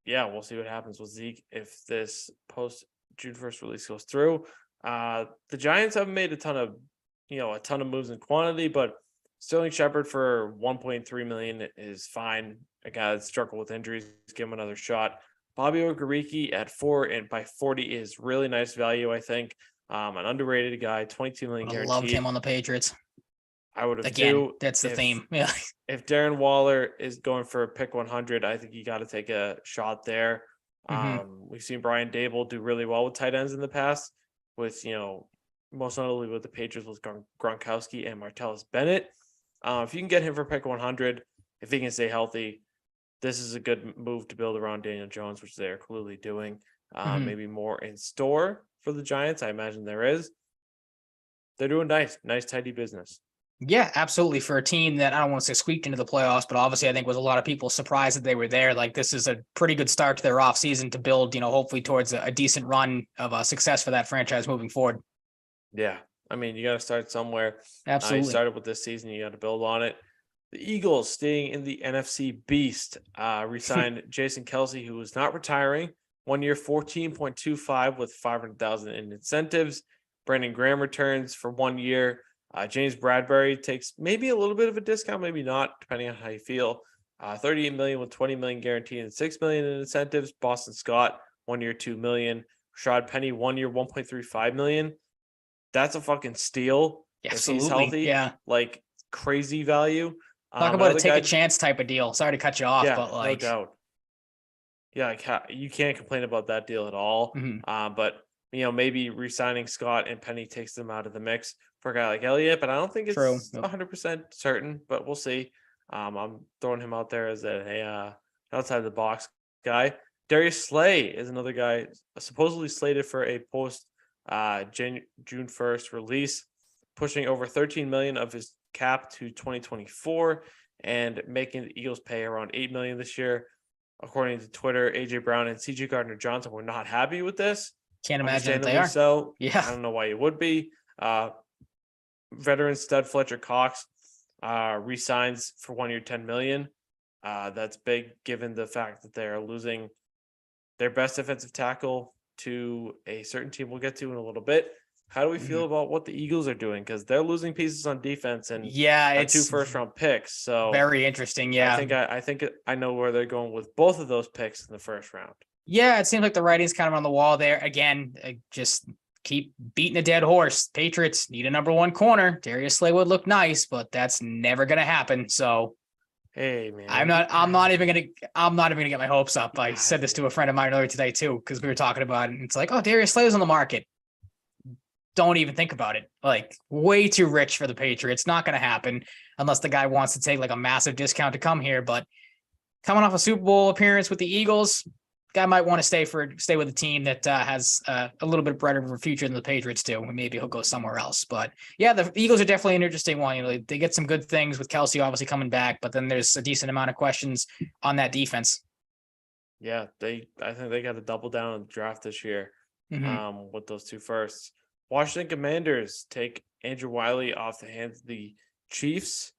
yeah, we'll see what happens with Zeke if this post June 1st release goes through. The Giants haven't made a ton of moves in quantity, but Sterling Shepard for $1.3 million is fine. A guy that struggled with injuries, give him another shot. Bobby Okereke at 4 and by 40 is really nice value, I think. An underrated guy, $22 million guaranteed. I loved him on the Patriots. I would have too. That's the theme. Yeah. If Darren Waller is going for a pick 100, I think you got to take a shot there. We've seen Brian Dable do really well with tight ends in the past, with most notably with the Patriots with Gronkowski and Martellus Bennett. If you can get him for pick 100, if he can stay healthy, this is a good move to build around Daniel Jones, which they're clearly doing. Maybe more in store for the Giants. I imagine there is. They're doing nice, tidy business. Yeah, absolutely. For a team that I don't want to say squeaked into the playoffs, but obviously I think was a lot of people surprised that they were there. Like this is a pretty good start to their offseason to build, hopefully towards a decent run of success for that franchise moving forward. Yeah. I mean, you got to start somewhere. Absolutely. You started with this season. You got to build on it. The Eagles, staying in the NFC Beast, re-signed Jason Kelce, who is not retiring. 1 year, $14.25 with $500,000 in incentives. Brandon Graham returns for 1 year. James Bradbury takes maybe a little bit of a discount, maybe not, depending on how you feel. $38 million with $20 million guaranteed and $6 million in incentives. Boston Scott, 1 year, $2 million. Rashad Penny, 1 year, $1.35 million. That's a fucking steal. Absolutely. If he's healthy, like crazy value. Talk about a take a chance type of deal. Sorry to cut you off, but like no doubt. Yeah, you can't complain about that deal at all. But maybe re-signing Scott and Penny takes them out of the mix. for a guy like Elliott, but I don't think True. it's 100% certain, but we'll see. I'm throwing him out there as a outside the box guy. Darius Slay is another guy supposedly slated for a post June 1st release, pushing over 13 million of his cap to 2024 and making the Eagles pay around 8 million this year. According to Twitter, AJ Brown and CJ Gardner-Johnson were not happy with this. Can't imagine that they are. So Yeah. I don't know why you would be. Veteran stud Fletcher Cox resigns for 1 year, 10 million. That's big given the fact that they're losing their best defensive tackle to a certain team we'll get to in a little bit. How do we feel about what the Eagles are doing? Because they're losing pieces on defense and it's 2 first-round picks. So very interesting. Yeah, I think I know where they're going with both of those picks in the first round. Yeah, it seems like the writing's kind of on the wall there. Again, just keep beating a dead horse. Patriots need a number 1 corner. Darius Slay would look nice, but that's never going to happen. So, hey man, I'm not even gonna get my hopes up. I said this to a friend of mine earlier today too, because we were talking about it. And it's like, oh, Darius Slay is on the market. Don't even think about it. Like, way too rich for the Patriots. Not going to happen unless the guy wants to take like a massive discount to come here. But coming off a Super Bowl appearance with the Eagles, guy might want to stay with a team that has a little bit brighter of a future than the Patriots do. And maybe he'll go somewhere else. But yeah, the Eagles are definitely an interesting one. You know, they get some good things with Kelsey obviously coming back, but then there's a decent amount of questions on that defense. Yeah, I think they got to double down on the draft this year. With those 2 firsts. Washington Commanders take Andrew Wiley off the hands of the Chiefs.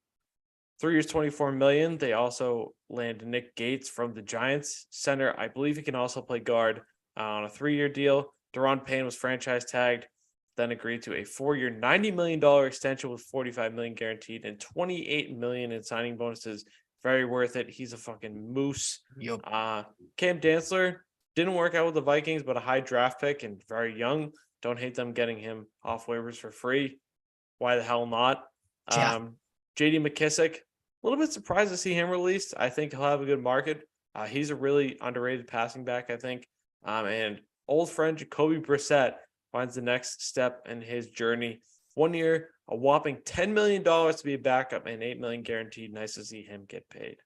3 years, 24 million. They also land Nick Gates from the Giants center. I believe he can also play guard on a 3-year deal. Deron Payne was franchise tagged, then agreed to a 4-year, $90 million extension with 45 million guaranteed and 28 million in signing bonuses. Very worth it. He's a fucking moose. Yep. Cam Dantzler didn't work out with the Vikings, but a high draft pick and very young. Don't hate them getting him off waivers for free. Why the hell not? Yeah. JD McKissick, a little bit surprised to see him released. I think he'll have a good market. He's a really underrated passing back, I think. And old friend Jakobi Brissett finds the next step in his journey. 1 year, a whopping $10 million to be a backup and $8 million guaranteed. Nice to see him get paid.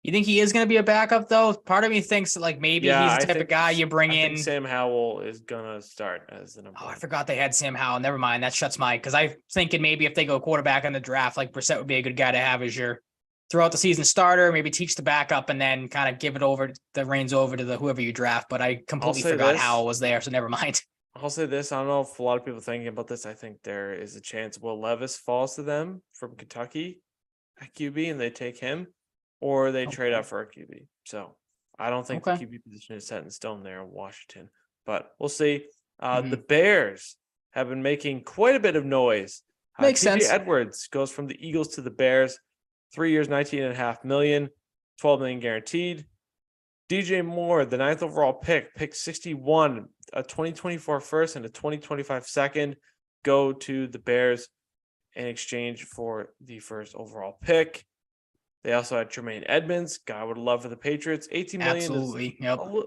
You think he is going to be a backup though? Part of me thinks like maybe he's the type of guy you bring in. I think Sam Howell is going to start as the number 1. I forgot they had Sam Howell. Never mind. That shuts my, because I thinking maybe if they go quarterback in the draft, like Brissett would be a good guy to have as your throughout the season starter, maybe teach the backup and then kind of give it over the reins over to the whoever you draft. But I completely forgot Howell was there, so never mind. I'll say this. I don't know if a lot of people are thinking about this. I think there is a chance Will Levis falls to them from Kentucky at QB and they take him, or they trade out for a QB. So I don't think the QB position is set in stone there in Washington, but we'll see. The Bears have been making quite a bit of noise. Makes sense. Edwards goes from the Eagles to the Bears, 3 years, 19.5 million, 12 million guaranteed. DJ Moore, the 9th overall pick 61, a 2024 first and a 2025 second, go to the Bears in exchange for the first overall pick. They also had Tremaine Edmonds, guy I would love for the Patriots. 18 million. Absolutely. Yep. A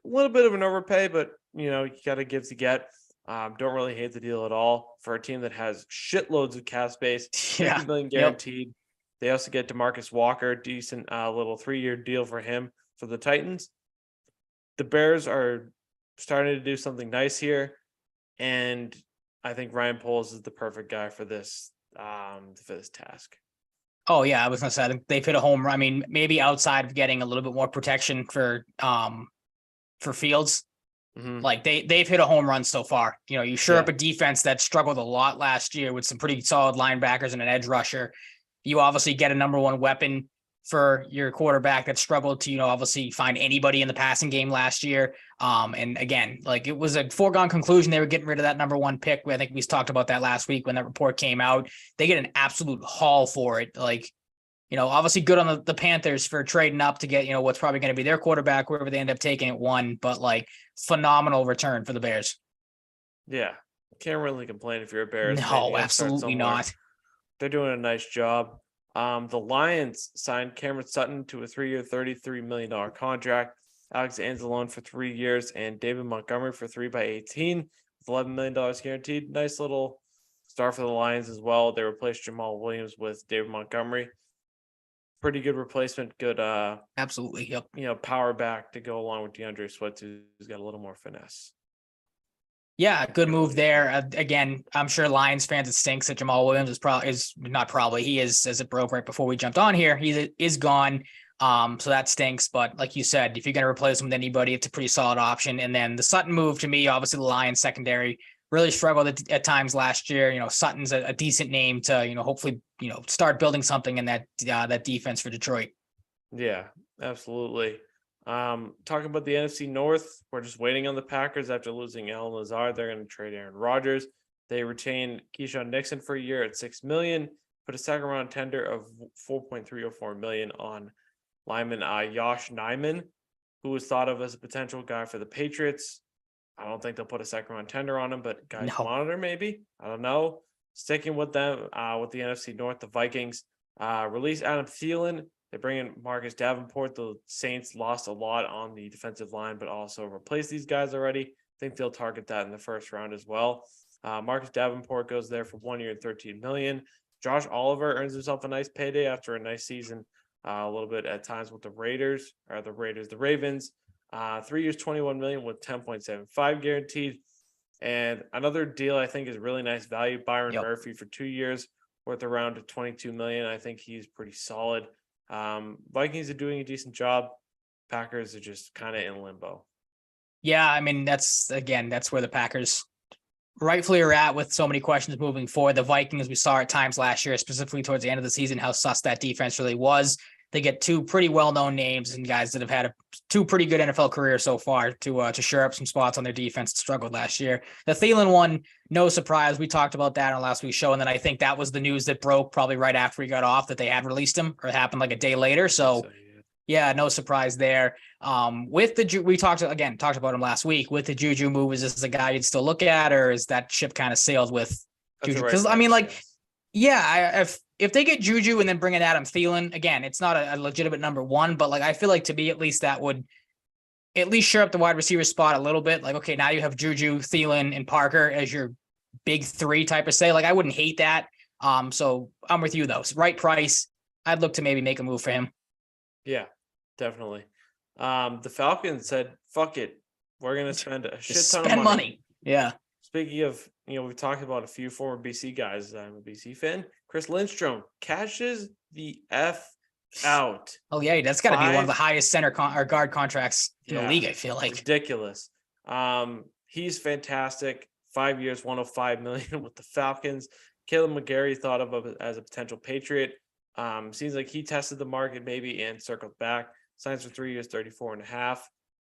little bit of an overpay, but you got to give to get. Don't really hate the deal at all for a team that has shitloads of cap space. 50 million guaranteed. Yep. They also get DeMarcus Walker, decent little 3-year deal for him for the Titans. The Bears are starting to do something nice here, and I think Ryan Poles is the perfect guy for this task. Oh yeah, I was gonna say I think they've hit a home run. I mean, maybe outside of getting a little bit more protection for Fields, like they've hit a home run so far. You shore up a defense that struggled a lot last year with some pretty solid linebackers and an edge rusher. You obviously get a number 1 weapon for your quarterback that struggled to, obviously find anybody in the passing game last year. And again, like it was a foregone conclusion. They were getting rid of that number 1 pick. I think we talked about that last week when that report came out. They get an absolute haul for it. Like, obviously good on the Panthers for trading up to get, what's probably going to be their quarterback, wherever they end up taking at 1, but like phenomenal return for the Bears. Yeah. Can't really complain if you're a Bears. No, absolutely not. They're doing a nice job. The Lions signed Cameron Sutton to a 3-year, $33 million contract. Alex Anzalone for 3 years and David Montgomery for 3 by 18 with $11 million guaranteed. Nice little star for the Lions as well. They replaced Jamal Williams with David Montgomery. Pretty good replacement. Good, absolutely. Yep. Power back to go along with DeAndre Swift, who's got a little more finesse. Yeah, good move there. Again, I'm sure Lions fans, it stinks that Jamal Williams he is, as it broke right before we jumped on here, he is gone. So that stinks. But like you said, if you're going to replace him with anybody, it's a pretty solid option. And then the Sutton move, to me, obviously the Lions secondary really struggled at times last year. Sutton's a decent name to, hopefully, start building something in that defense for Detroit. Yeah, absolutely. Talking about the NFC North, we're just waiting on the Packers after losing Allen Lazard. They're going to trade Aaron Rodgers. They retained Keyshawn Nixon for a year at $6 million, put a second round tender of $4.304 million on lineman Yosh Nijman, who was thought of as a potential guy for the Patriots. I don't think they'll put a second round tender on him, but guys monitor maybe. I don't know. Sticking with them, with the NFC North, the Vikings release Adam Thielen. They bring in Marcus Davenport. The Saints lost a lot on the defensive line, but also replaced these guys already. I think they'll target that in the first round as well. Marcus Davenport goes there for 1 year and $13 million. Josh Oliver earns himself a nice payday after a nice season, a little bit at times with the Ravens. 3 years, $21 million with $10.75 guaranteed. And another deal I think is really nice value. Byron Murphy for 2 years, worth around $22 million. I think he's pretty solid. Vikings are doing a decent job. Packers are just kind of in limbo. Yeah, I mean, that's where the Packers rightfully are at with so many questions moving forward. The Vikings, we saw at times last year, specifically towards the end of the season, how sus that defense really was. They get two pretty well-known names and guys that have had two pretty good NFL careers so far to shore up some spots on their defense that struggled last year. The Thielen one, no surprise. We talked about that on last week's show, and then I think that was the news that broke probably right after we got off that they had released him, or it happened like a day later. So yeah, no surprise there. We talked about him last week. With the Juju move, is this a guy you'd still look at, or is that ship kind of sailed with Juju? Because I mean, if they get Juju and then bring in Adam Thielen, again, it's not a legitimate number one, but I feel like to me, at least that would at least shore up the wide receiver spot a little bit. Okay, now you have Juju, Thielen, and Parker as your big three type of say. I wouldn't hate that. So I'm with you though. Right price, I'd look to maybe make a move for him. Yeah, definitely. The Falcons said, "Fuck it, we're gonna spend a shit ton of money." Yeah. Speaking of, we've talked about a few former BC guys. I'm a BC fan. Chris Lindstrom cashes the F out. Oh yeah, that's got to be one of the highest center or guard contracts in the league. I feel like ridiculous. He's fantastic. 5 years, $105 million with the Falcons. Caleb McGarry thought of as a potential Patriot. Seems like he tested the market maybe and circled back. Signs for 3 years, 34.5.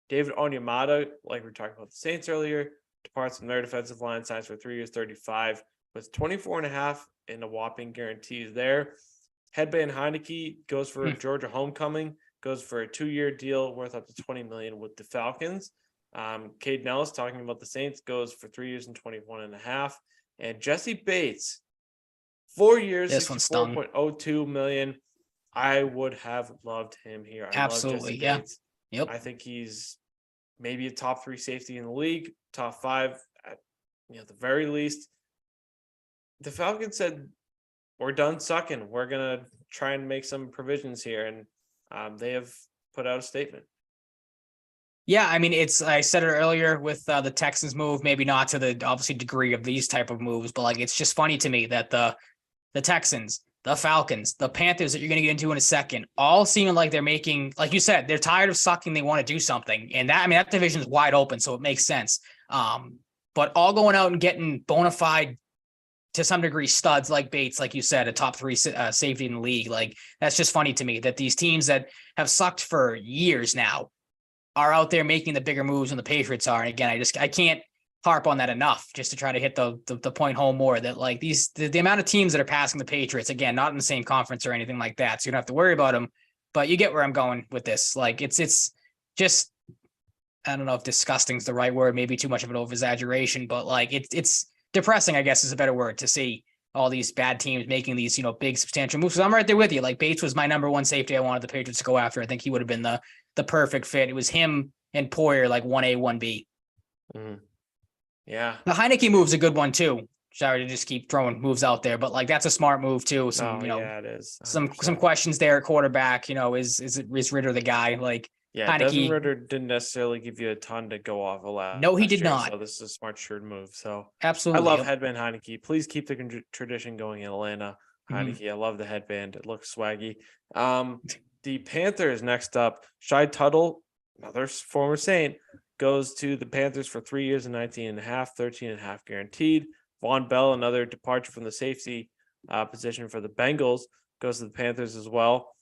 David Onyemata, like we were talking about the Saints earlier, departs from their defensive line, signs for 3 years, 35, with 24.5 in a whopping guarantees there. Headband Heineke goes for Georgia homecoming, goes for a 2-year deal worth up to $20 million with the Falcons. Cade Nellis, talking about the Saints, goes for 3 years and 21.5. And Jesse Bates, 4 years, $64.02 million. I would have loved him here. Absolutely, yeah. Bates. Yep. I think he's maybe a top 3 safety in the league, top 5 at the very least. The Falcons said, we're done sucking. We're going to try and make some provisions here. And they have put out a statement. Yeah, I mean, I said it earlier with the Texans move, maybe not to the obviously degree of these type of moves, but it's just funny to me that the Texans, the Falcons, the Panthers that you're going to get into in a second, all seeming like they're making, like you said, they're tired of sucking. They want to do something. And that division is wide open. So it makes sense. But all going out and getting bona fide, to some degree, studs like Bates, like you said, a top 3 safety in the league. That's just funny to me that these teams that have sucked for years now are out there making the bigger moves than the Patriots are. And again, I can't harp on that enough just to try to hit the point home more that the amount of teams that are passing the Patriots, again, not in the same conference or anything like that. So you don't have to worry about them, but you get where I'm going with this. It's just, I don't know if disgusting is the right word, maybe too much of an over exaggeration, but it's depressing, I guess is a better word, to see all these bad teams making these, big substantial moves. So I'm right there with you. Bates was my number 1 safety I wanted the Patriots to go after. I think he would have been the perfect fit. It was him and Poyer, 1A, 1B. Mm-hmm. Yeah. The Heineke move's a good one too. Sorry to just keep throwing moves out there, but like that's a smart move too. Some, it is some 100%. questions there at quarterback. Is Ritter the guy? Like Yeah, Desmond Heineke. Ritter didn't necessarily give you a ton to go off of No, he last did year, not. so this is a smart, shrewd move. So I Absolutely. love Yep. headband Heineke. Please keep the tradition going in Atlanta. Mhm. Heineke, I love the headband. It looks swaggy. The Panthers next up. Shai Tuttle, another former Saint, goes to the Panthers for 3 years and 19 and a half, 13 and a half guaranteed. Von Bell, another departure from the safety position for the Bengals, goes to the Panthers as well.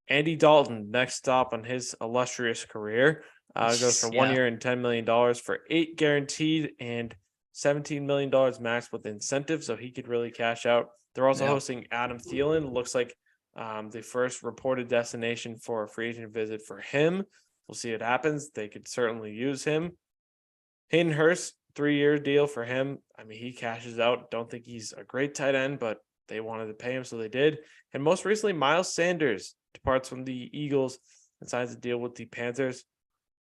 Andy Dalton, next stop on his illustrious career, goes for 1 Yeah. year and $10 million for 8 guaranteed and $17 million max with incentive, so he could really cash out. They're also hosting Adam Thielen. Looks like the first reported destination for a free agent visit for him. We'll see what happens. They could certainly use him. Hayden Hurst, 3-year deal for him. I mean, he cashes out. Don't think he's a great tight end, but they wanted to pay him, so they did. And most recently, Miles Sanders departs from the Eagles and signs a deal with the Panthers.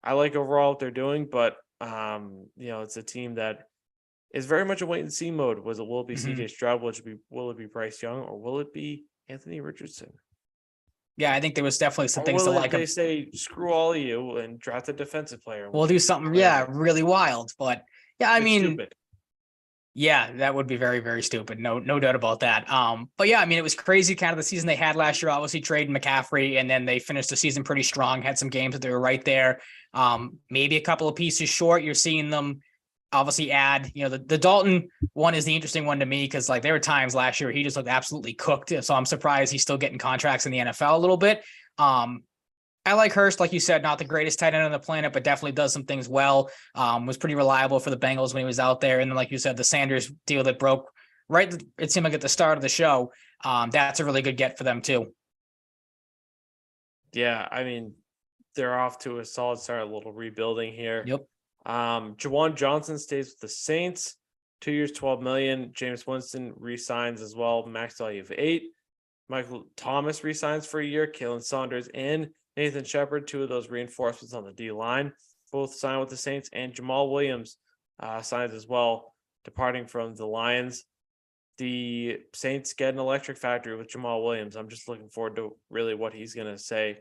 I like overall what they're doing, but it's a team that is very much a wait and see mode. Will it be CJ Stroud? Will it be Bryce Young, or will it be Anthony Richardson? Yeah, I think there was definitely some things to like. They say screw all of you and draft a defensive player. We'll do something, really wild. But yeah, I mean, stupid. Yeah, that would be very, very stupid. No doubt about that. But yeah, I mean, it was crazy kind of the season they had last year, obviously trading McCaffrey, and then they finished the season pretty strong, had some games that they were right there. Maybe a couple of pieces short. You're seeing them obviously add, the Dalton one is the interesting one to me because like there were times last year he just looked absolutely cooked. So I'm surprised he's still getting contracts in the NFL a little bit. I like Hurst, like you said, not the greatest tight end on the planet, but definitely does some things well. Was pretty reliable for the Bengals when he was out there. And then, like you said, the Sanders deal that broke right, it seemed like at the start of the show, that's a really good get for them too. Yeah, I mean, they're off to a solid start, a little rebuilding here. Yep. Jawan Johnson stays with the Saints, 2 years, $12 million. James Winston re-signs as well, max value of 8. Michael Thomas re-signs for a year. Kalen Saunders and Nathan Shepard, 2 of those reinforcements on the D line, both signed with the Saints, and Jamal Williams signs as well, departing from the Lions. The Saints get an electric factory with Jamal Williams. I'm just looking forward to really what he's going to say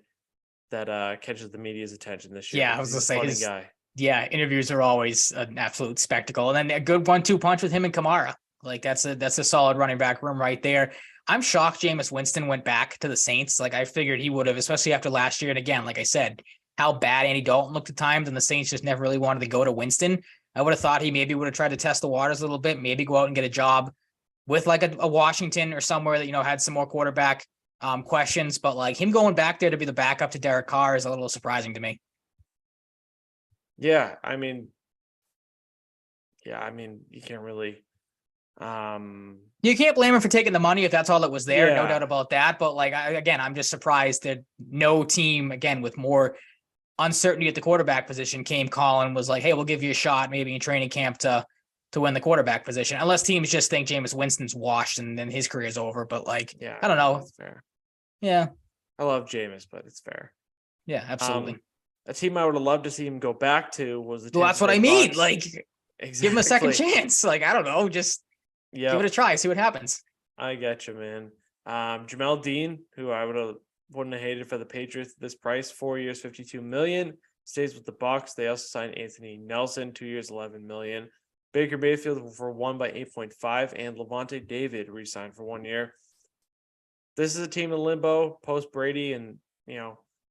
that catches the media's attention this year. Yeah, I was going to say, funny guy. Yeah, interviews are always an absolute spectacle. And then a good 1-2 punch with him and Kamara. Like that's a solid running back room right there. I'm shocked Jameis Winston went back to the Saints. Like I figured he would have, especially after last year. And again, like I said, how bad Andy Dalton looked at times, and the Saints just never really wanted to go to Winston. I would have thought he maybe would have tried to test the waters a little bit, maybe go out and get a job with like a Washington or somewhere that, had some more quarterback questions. But like him going back there to be the backup to Derek Carr is a little surprising to me. Yeah, I mean, you can't really. You can't blame him for taking the money if that's all that was there. No doubt about that. But like, I'm just surprised that no team, again, with more uncertainty at the quarterback position came calling, was like, hey, we'll give you a shot maybe in training camp to win the quarterback position. Unless teams just think Jameis Winston's washed and then his career's over. But like, I don't know. That's fair. Yeah. I love Jameis, but it's fair. Yeah, absolutely. A team I would have loved to see him go back to was the. Well, that's what I mean. Like, exactly. Give him a second chance. Like, I don't know, just give it a try, see what happens. I get you, man. Jamel Dean, who I wouldn't have hated for the Patriots at this price, 4 years, $52 million, stays with the Bucs. They also signed Anthony Nelson, 2 years, $11 million. Baker Mayfield for 1 by 8.5, and Levante David re-signed for 1 year. This is a team in limbo post Brady, and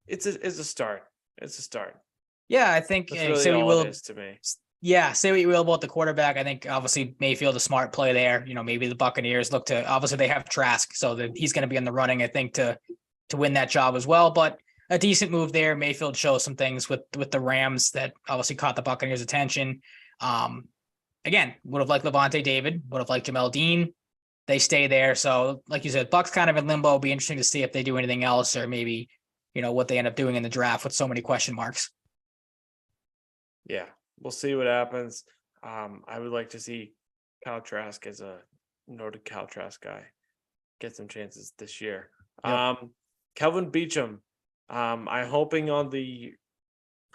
it's a start. It's a start. Yeah, I think that's really all it is to me. Yeah, say what you will about the quarterback. I think obviously Mayfield a smart play there. Maybe the Buccaneers look to, obviously they have Trask, so that he's going to be in the running, I think, to win that job as well. But a decent move there. Mayfield shows some things with the Rams that obviously caught the Buccaneers' attention. Again, would have liked Levante David, would have liked Jamel Dean. They stay there. So like you said, Bucs kind of in limbo. It'll be interesting to see if they do anything else, or maybe, what they end up doing in the draft with so many question marks. Yeah, we'll see what happens. I would like to see Kyle Trask, as a noted Kyle Trask guy, get some chances this year. Yep. Kelvin Beachum, I'm hoping on the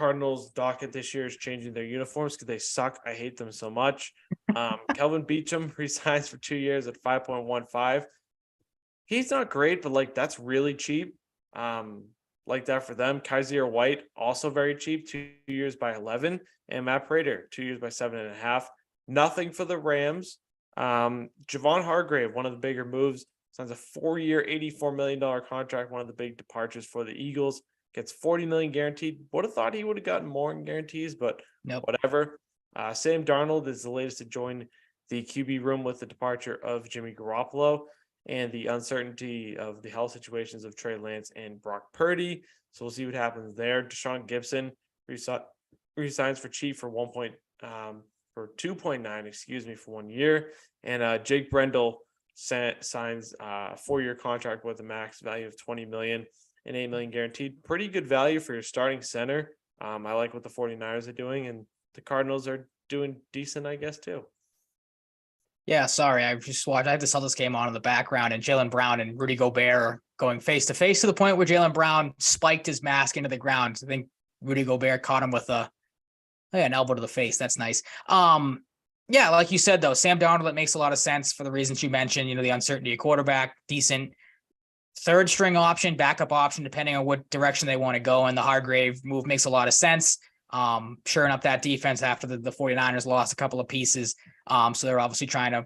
Cardinals docket this year is changing their uniforms because they suck. I hate them so much. Kelvin Beachum resigns for 2 years at 5.15. He's not great, but like that's really cheap. Like that for them. Kaiser White, also very cheap, 2 years by 11. And Matt Prater, 2 years by 7.5. Nothing for the Rams. Javon Hargrave, one of the bigger moves, signs a 4-year, $84 million contract, one of the big departures for the Eagles. Gets $40 million guaranteed. Would have thought he would have gotten more in guarantees, but Nope. whatever. Sam Darnold is the latest to join the QB room with the departure of Jimmy Garoppolo and the uncertainty of the health situations of Trey Lance and Brock Purdy. So we'll see what happens there. Deshaun Gibson resigns for cheap for 2.9, for 1 year. And Jake Brendel signs a 4-year contract with a max value of $20 million and $8 million guaranteed. Pretty good value for your starting center. I like what the 49ers are doing, and the Cardinals are doing decent, I guess, too. Yeah, sorry. I just watched. I had the Celtics game on in the background, and Jaylen Brown and Rudy Gobert are going face to face to the point where Jaylen Brown spiked his mask into the ground. I think Rudy Gobert caught him with an elbow to the face. That's nice. Yeah, like you said, though, Sam Darnold, it makes a lot of sense for the reasons you mentioned. The uncertainty of quarterback, decent third string option, backup option, depending on what direction they want to go. And the Hargrave move makes a lot of sense. Shoring up that defense after the 49ers lost a couple of pieces. So they're obviously trying to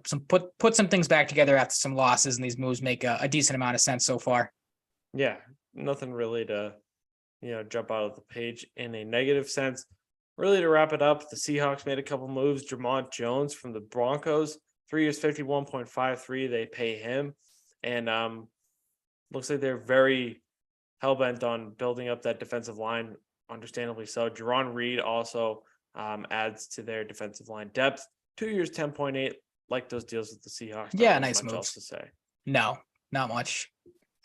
put some things back together after some losses, and these moves make a decent amount of sense so far. Yeah, nothing really to, jump out of the page in a negative sense. Really, to wrap it up, the Seahawks made a couple moves. Jermont Jones from the Broncos, 3 years, 51.53. They pay him. And looks like they're very hell-bent on building up that defensive line, understandably so. Jerron Reed also adds to their defensive line depth. 2 years, 10.8. Like those deals with the Seahawks. Yeah, nice much moves. else to say. No, not much.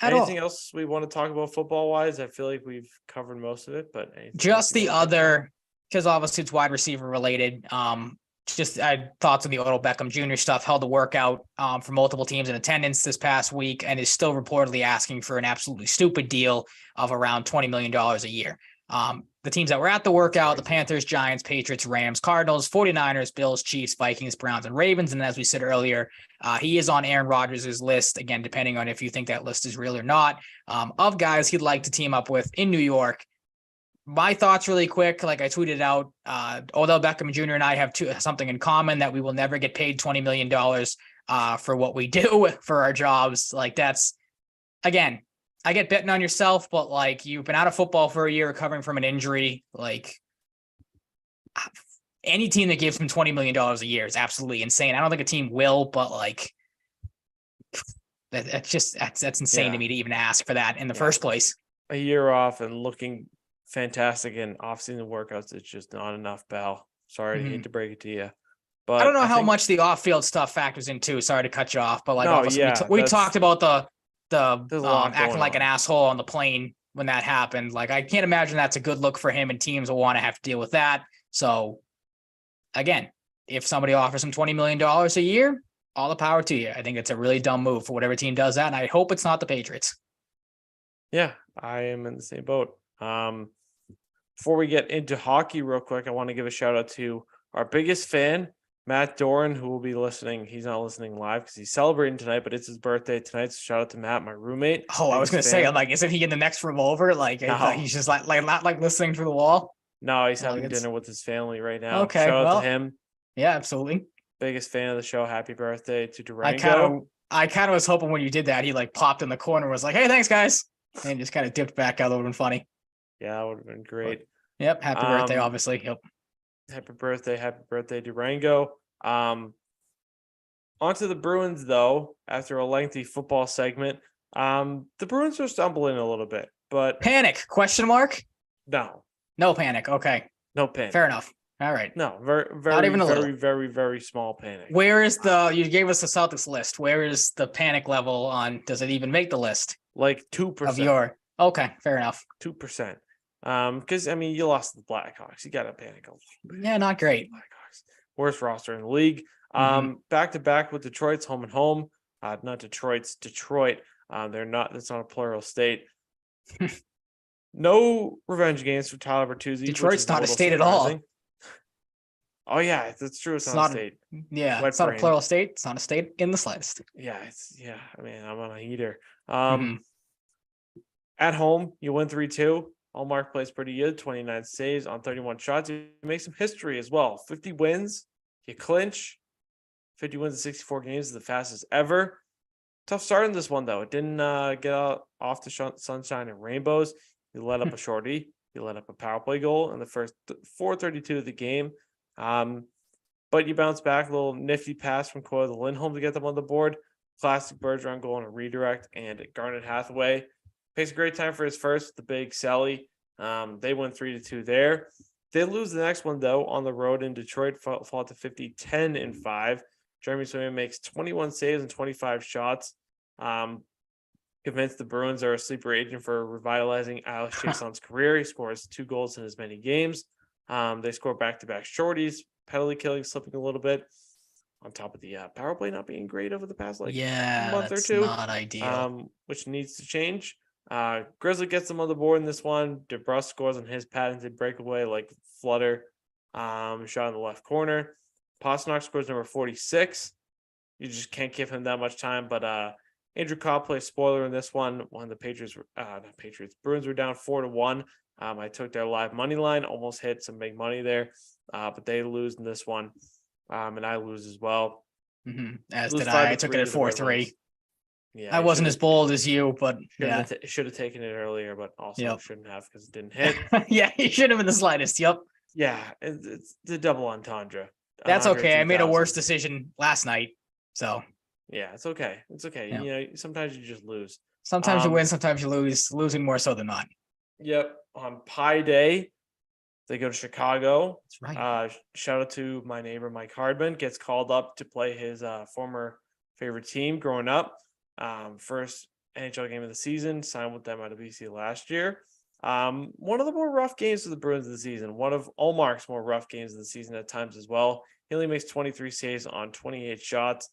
Anything else we want to talk about football-wise? I feel like we've covered most of it, but just the other, because obviously it's wide receiver related. Just I had thoughts on the Odell Beckham Jr. stuff. Held a workout for multiple teams in attendance this past week, and is still reportedly asking for an absolutely stupid deal of around $20 million a year. The teams that were at the workout, the Panthers, Giants, Patriots, Rams, Cardinals, 49ers, Bills, Chiefs, Vikings, Browns, and Ravens. And as we said earlier, he is on Aaron Rodgers' list, again, depending on if you think that list is real or not, of guys he'd like to team up with in New York. My thoughts really quick, like I tweeted out, Odell Beckham Jr. and I have something in common, that we will never get paid $20 million for what we do for our jobs. Like that's, again, I get betting on yourself, but like you've been out of football for a year recovering from an injury. Like any team that gives him $20 million a year is absolutely insane. I don't think a team will, but like that's insane to me to even ask for that in the first place. A year off and looking fantastic in off-season workouts, it's just not enough, pal. Sorry, hate to break it to you. But I don't know how much the off-field stuff factors into. Sorry to cut you off, but like obviously we talked about the acting like an asshole on the plane when that happened. Like I can't imagine that's a good look for him, and teams will want to have to deal with that. So again, if somebody offers him $20 million a year, all the power to you. I think it's a really dumb move for whatever team does that, and I hope it's not the Patriots. Yeah, I am in the same boat. Before we get into hockey real quick, I want to give a shout out to our biggest fan, Matt Doran, who will be listening. He's not listening live because he's celebrating tonight, but it's his birthday tonight. So shout out to Matt, my roommate. Oh, I was going to say, I'm like, isn't he in the next room over? Like, no. He's just like not like listening through the wall. No, he's having dinner with his family right now. Okay, shout out to him. Yeah, absolutely. Biggest fan of the show. Happy birthday to Durango. I kind of was hoping when you did that, he like popped in the corner, was like, "Hey, thanks, guys," and just kind of dipped back out. That would have been funny. Yeah, that would have been great. Yep. Happy birthday, obviously. Yep. Happy birthday, Durango. On to the Bruins, though, after a lengthy football segment. The Bruins are stumbling a little bit, but panic? Question mark? No panic. Okay. No panic. Fair enough. All right. No, very small panic. Where is you gave us the Celtics list. Where is the panic level on, does it even make the list? Like 2%. Okay, fair enough. 2%. Because I mean, you lost the Blackhawks. You got to panic a little bit. Yeah, not great. Blackhawks, worst roster in the league. Back to back with Detroit's home and home. Not Detroit's Detroit. They're not. That's not a plural state. No revenge games for Tyler Bertuzzi. Detroit's not a state at all. Oh yeah, that's true. It's not a state. Yeah, Wet it's not brain. a plural state. It's not a state in the slightest. Yeah, I mean, I'm on a heater. Mhm. At home, you win 3-2. Allmark plays pretty good, 29 saves on 31 shots. You make some history as well. 50 wins, you clinch. 50 wins in 64 games is the fastest ever. Tough start in this one, though. It didn't get off the sunshine and rainbows. You let up a shorty. You let up a power play goal in the first 4:32 of the game. But you bounce back. A little nifty pass from Coyle to Lindholm to get them on the board. Classic Bergeron goal on a redirect. And Garnet Hathaway takes a great time for his first, the big Sally. They win 3-2 there. They lose the next one, though, on the road in Detroit, fall to 50, 10-5. Jeremy Swayman makes 21 saves and 25 shots. Convinced the Bruins are a sleeper agent for revitalizing Alex Chiasson's career. He scores 2 goals in as many games. They score back-to-back shorties, penalty killing slipping a little bit. On top of the power play not being great over the past month or two. Not ideal. Which needs to change. Grizzly gets them on the board in this one. DeBrusque scores on his patented breakaway flutter shot in the left corner. Pastrnak scores number 46. You just can't give him that much time. But Andrew Cobb plays spoiler in this one. When the Bruins were down 4-1. I took their live money line, almost hit some big money there. But they lose in this one. And I lose as well. Mm-hmm. As did I. I took it at 4-3. Yeah, I wasn't as bold as you, but should have taken it earlier, but also shouldn't have because it didn't hit. Yeah, you shouldn't have in the slightest. Yep. Yeah, it's the double entendre. That's okay. I made a worse decision last night, so yeah, it's okay. It's okay. Yep. You know, sometimes you just lose. Sometimes you win, sometimes you lose. Losing more so than not. Yep. On Pi Day, they go to Chicago. That's right. Shout out to my neighbor Mike Hardman. Gets called up to play his former favorite team growing up. First NHL game of the season. Signed with them out of BC last year. One of the more rough games for the Bruins of the season. One of Allmark's more rough games of the season at times as well. He only makes 23 saves on 28 shots.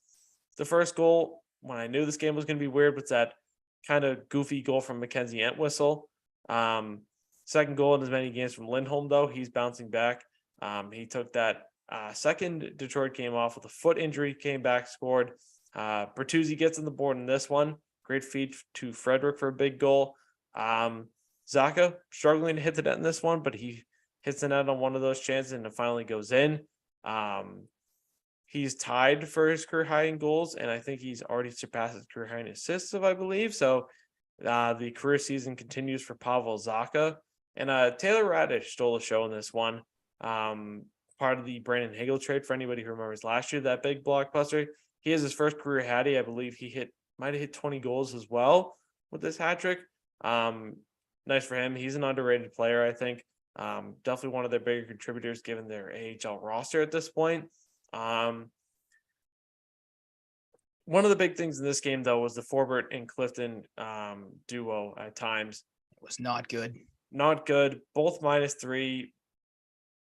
The first goal, when I knew this game was going to be weird, was that kind of goofy goal from Mackenzie Entwistle. Second goal in as many games from Lindholm, though. He's bouncing back. He took that second Detroit game off with a foot injury, came back, scored. Bertuzzi gets on the board in this one. Great feed to Frederick for a big goal. Zacha struggling to hit the net in this one, but he hits the net on one of those chances and it finally goes in. He's tied for his career high in goals, and I think he's already surpassed his career high in assists, if I believe. So the career season continues for Pavel Zacha. And Taylor Radish stole the show in this one. Part of the Brandon Hagel trade, for anybody who remembers last year, that big blockbuster. He has his first career hattie. I believe he might have hit 20 goals as well with this hat trick. Nice for him. He's an underrated player, I think. Definitely one of their bigger contributors given their AHL roster at this point. One of the big things in this game, though, was the Forbert and Clifton duo at times. It was not good. Not good. Both -3.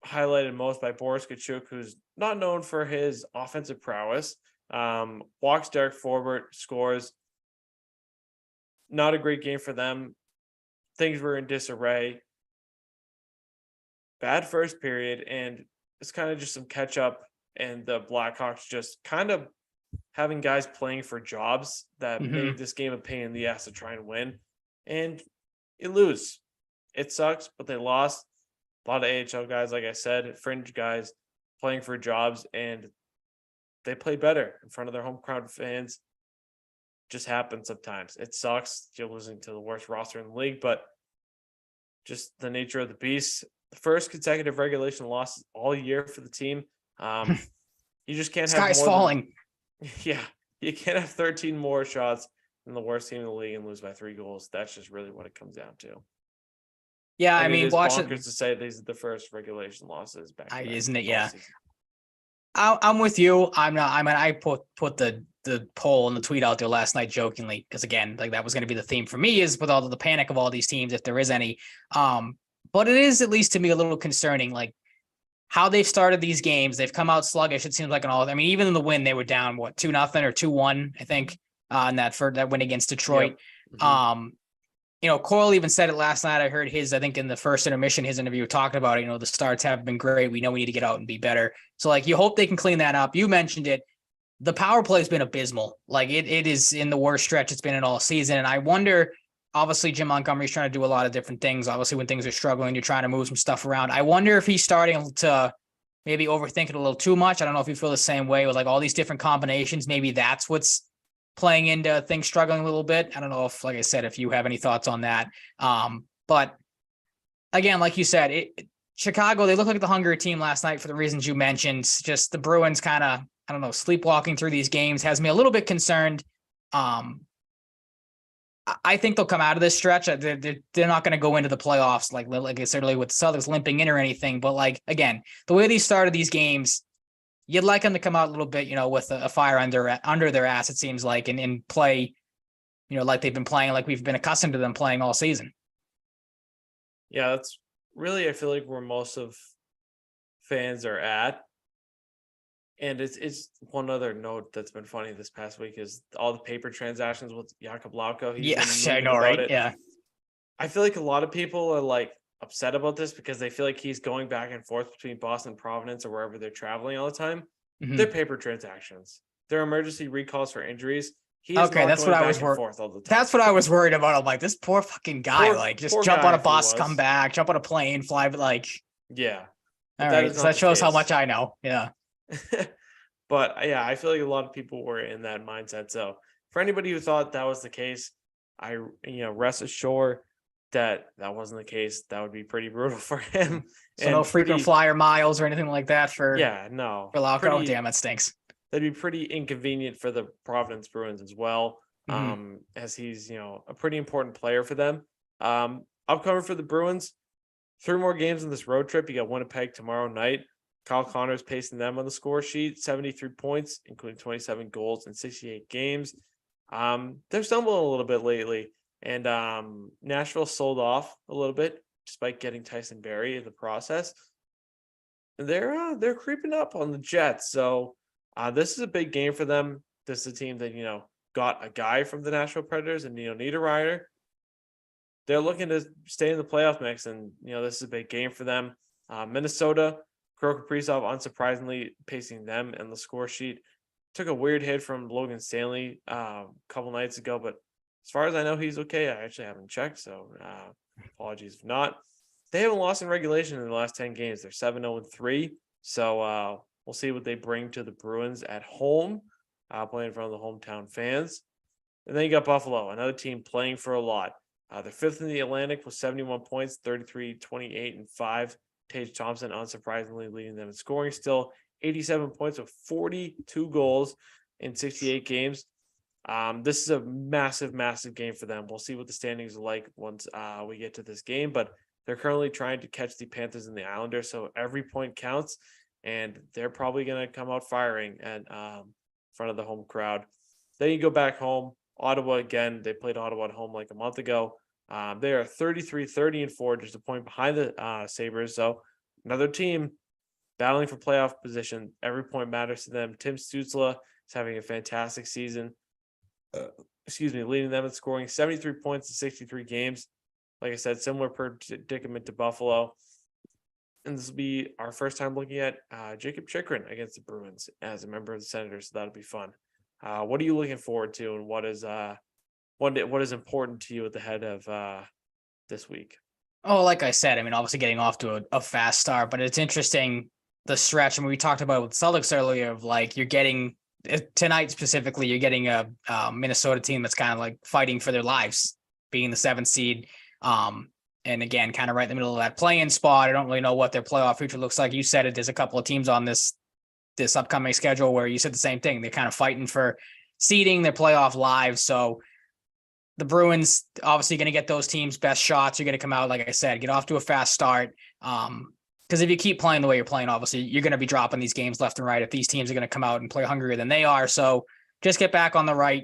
Highlighted most by Boris Kachuk, who's not known for his offensive prowess. Walks Derek Forbert, scores. Not a great game for them. Things were in disarray. Bad first period, and it's kind of just some catch up, and the Blackhawks just kind of having guys playing for jobs that made this game a pain in the ass to try and win. And you lose. It sucks, but they lost. A lot of AHL guys, like I said, fringe guys playing for jobs, and they play better in front of their home crowd fans. Just happens sometimes. It sucks. You're losing to the worst roster in the league, but just the nature of the beast. The first consecutive regulation loss all year for the team. You just can't have Sky's more falling. Yeah, you can't have 13 more shots than the worst team in the league and lose by 3 goals. That's just really what it comes down to. Yeah, And I mean, it's watching bonkers to say these are the first regulation losses back. Isn't it? Yeah. I'm with you. I'm not. I mean, I put the poll and the tweet out there last night jokingly because again, that was going to be the theme for me is with all the panic of all these teams, if there is any. But it is at least to me a little concerning, how they've started these games. They've come out sluggish. It seems like I mean, even in the win, they were down 2-0 or 2-1, I think, in that win against Detroit. Yep. Coyle even said it last night. I heard I think in the first intermission, his interview talking about it, the starts have been great. We know we need to get out and be better. So like, you hope they can clean that up. You mentioned it. The power play has been abysmal. Like it is in the worst stretch it's been in all season. And I wonder, obviously Jim Montgomery's trying to do a lot of different things. Obviously when things are struggling, you're trying to move some stuff around. I wonder if he's starting to maybe overthink it a little too much. I don't know if you feel the same way with like all these different combinations. Maybe that's what's playing into things struggling a little bit. I don't know if, like I said, if you have any thoughts on that. But again, like you said, Chicago, they look like the hungry team last night for the reasons you mentioned. Just the Bruins kind of, I don't know, sleepwalking through these games has me a little bit concerned. I think they'll come out of this stretch. They're not going to go into the playoffs like I said earlier with the Celtics limping in or anything. But like, again, the way they started these games, you'd like them to come out a little bit, with a fire under their ass, it seems like, and play, like they've been playing, like we've been accustomed to them playing all season. Yeah, that's really, I feel like where most of fans are at. And it's one other note that's been funny this past week is all the paper transactions with Jakob. Yes, I know, right? Yeah. I feel like a lot of people are like upset about this because they feel like he's going back and forth between Boston, Providence, or wherever they're traveling all the time. Mm-hmm. They're paper transactions. They're emergency recalls for injuries. That's what I was worried. That's what I was worried about. I'm like, this poor fucking guy, just jump on a bus, come back, jump on a plane, fly, but like, yeah. All right, so that shows how much I know. Yeah. But yeah, I feel like a lot of people were in that mindset. So for anybody who thought that was the case, rest assured that wasn't the case. That would be pretty brutal for him. So no frequent flyer miles or anything like that for Lauko. Damn, it stinks. That'd be pretty inconvenient for the Providence Bruins as well. Mm-hmm. As he's a pretty important player for them. Upcoming for the Bruins, 3 more games on this road trip. You got Winnipeg tomorrow night. Kyle Connor's pacing them on the score sheet, 73 points, including 27 goals in 68 games. They're stumbling a little bit lately, and Nashville sold off a little bit despite getting Tyson Barrie in the process. They're creeping up on the Jets, so this is a big game for them. This is a team that got a guy from the Nashville Predators and Niederreiter. They're looking to stay in the playoff mix, and this is a big game for them. Minnesota. Kirill Kaprizov, unsurprisingly, pacing them in the score sheet. Took a weird hit from Logan Stanley a couple nights ago, but as far as I know, he's okay. I actually haven't checked, so apologies if not. They haven't lost in regulation in the last 10 games. They're 7-0-3, so we'll see what they bring to the Bruins at home, playing in front of the hometown fans. And then you got Buffalo, another team playing for a lot. They're 5th in the Atlantic with 71 points, 33, 28, and 5. Tage Thompson, unsurprisingly, leading them in scoring. Still 87 points with 42 goals in 68 games. This is a massive, massive game for them. We'll see what the standings are like once we get to this game, but they're currently trying to catch the Panthers and the Islanders, so every point counts, and they're probably going to come out firing at front of the home crowd. Then you go back home. Ottawa, again, they played Ottawa at home like a month ago. They are 33-30-4, just a point behind the Sabres. So another team battling for playoff position. Every point matters to them. Tim Stützle is having a fantastic season. Leading them in scoring 73 points in 63 games. Like I said, similar predicament to Buffalo. And this will be our first time looking at Jakob Chychrun against the Bruins as a member of the Senators. So that'll be fun. What are you looking forward to, and what is important to you at the head of this week? Oh, like I said, obviously getting off to a fast start, but it's interesting the stretch. We talked about it with Celtics earlier of like you're getting tonight specifically, you're getting a Minnesota team that's kind of like fighting for their lives, being the 7th seed. And again, kind of right in the middle of that play-in spot. I don't really know what their playoff future looks like. You said it. There's a couple of teams on this upcoming schedule where you said the same thing. They're kind of fighting for seeding their playoff lives. So the Bruins obviously going to get those teams' best shots. You're going to come out, like I said, get off to a fast start. Because if you keep playing the way you're playing, obviously you're going to be dropping these games left and right if these teams are going to come out and play hungrier than they are. So just get back on the right,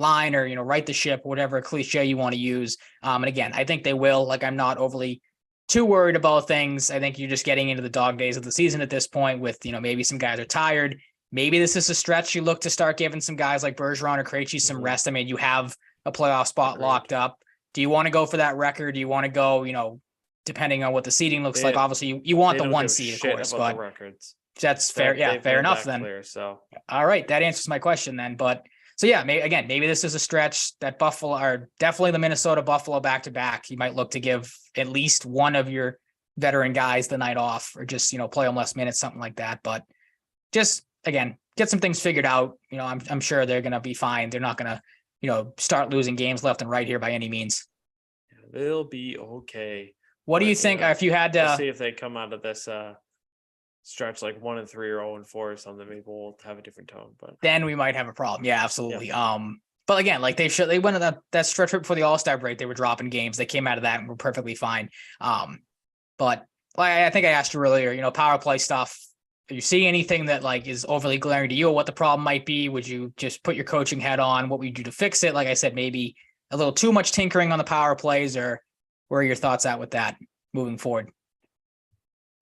line or, right the ship, whatever cliche you want to use. And again, I think they will. Like, I'm not overly too worried about things. I think you're just getting into the dog days of the season at this point with, maybe some guys are tired. Maybe this is a stretch you look to start giving some guys like Bergeron or Krejci some rest. You have a playoff spot locked up. Do you want to go for that record? Do you want to go, depending on what the seeding looks like? Obviously, you want the 1 seed, of course, but the records. That's fair. Yeah, fair enough then. Clear, so all right, that answers my question then. But so yeah, maybe this is a stretch that Buffalo are definitely the Minnesota Buffalo back to back. You might look to give at least one of your veteran guys the night off, or just play them less minutes, something like that. But just again, get some things figured out. I'm sure they're gonna be fine. They're not gonna start losing games left and right here by any means. They'll be okay. What do you think if you had to? We'll see if they come out of this stretch like 1-3 or 0-4 or something. Maybe we'll have a different tone, but then we might have a problem. Yeah, absolutely. Yeah. But again, like they went on that stretch before the All-Star break. They were dropping games. They came out of that and were perfectly fine. But like I think I asked you earlier, power play stuff. Do you see anything that like is overly glaring to you, or what the problem might be? Would you just put your coaching hat on? What would you do to fix it? Like I said, maybe a little too much tinkering on the power plays, or where are your thoughts at with that moving forward?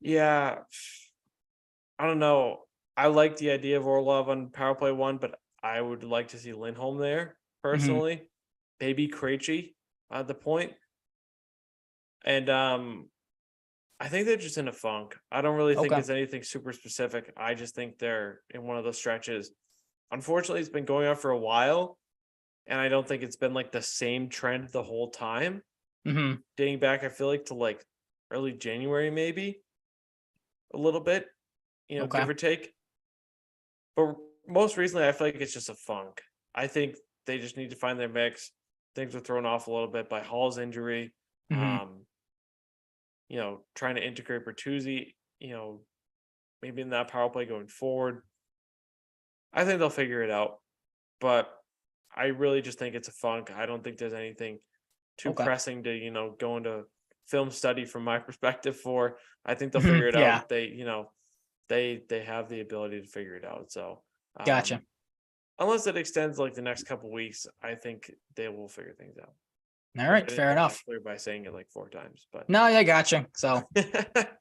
Yeah, I don't know. I like the idea of Orlov on power play 1, but I would like to see Lindholm there personally. Maybe Krejci at the point. And I think they're just in a funk. I don't really think it's anything super specific. I just think they're in one of those stretches. Unfortunately, it's been going on for a while, and I don't think it's been like the same trend the whole time. Dating back, I feel like to like early January, maybe a little bit, give or take. But most recently, I feel like it's just a funk. I think they just need to find their mix. Things were thrown off a little bit by Hall's injury. Trying to integrate Bertuzzi, maybe in that power play going forward. I think they'll figure it out, but I really just think it's a funk. I don't think there's anything too pressing to, go into film study from my perspective for. I think they'll figure it out. They, they have the ability to figure it out. So gotcha. Unless it extends like the next couple weeks, I think they will figure things out. All right, fair enough. Clear by saying it like 4 times, but no, I gotcha. So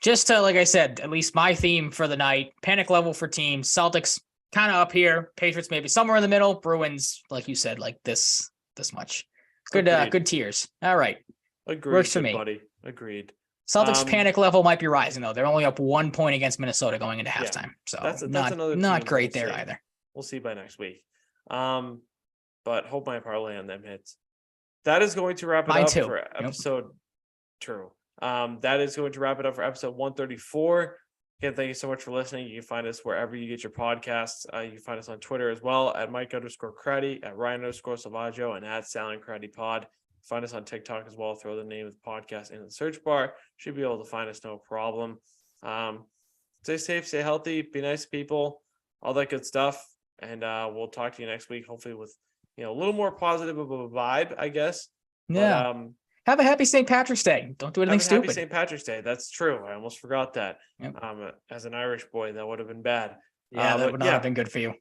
just to, like I said, at least my theme for the night: panic level for teams. Celtics kind of up here, Patriots maybe somewhere in the middle, Bruins, like you said, like this much. Good, good tiers. All right, agreed. Works for me, buddy. Agreed. Celtics panic level might be rising though. They're only up 1 point against Minnesota going into halftime, so that's another not great there either. We'll see by next week. But hope my parlay on them hits. That is going to wrap it up for episode. True. That is going to wrap it up for episode 134. Again, thank you so much for listening. You can find us wherever you get your podcasts. You can find us on Twitter as well at Mike_Cratty, at Ryan_Salvaggio, and at Salvaggio and Cratty pod. Find us on TikTok as well. Throw the name of the podcast in the search bar. Should be able to find us, no problem. Stay safe, stay healthy, be nice to people, all that good stuff. And we'll talk to you next week, hopefully with a little more positive of a vibe, I guess. Yeah. But, have a happy St. Patrick's Day. Don't do anything stupid. Happy St. Patrick's Day. That's true. I almost forgot that. Yep. As an Irish boy, that would have been bad. Yeah, that would not have been good for you.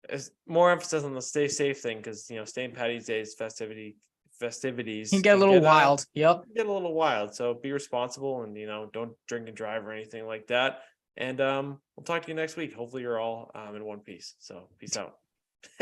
It's more emphasis on the stay safe thing because St. Patty's Day's festivities can get a little wild. Get a little wild. So be responsible and don't drink and drive or anything like that. And we'll talk to you next week. Hopefully you're all in one piece. So peace out.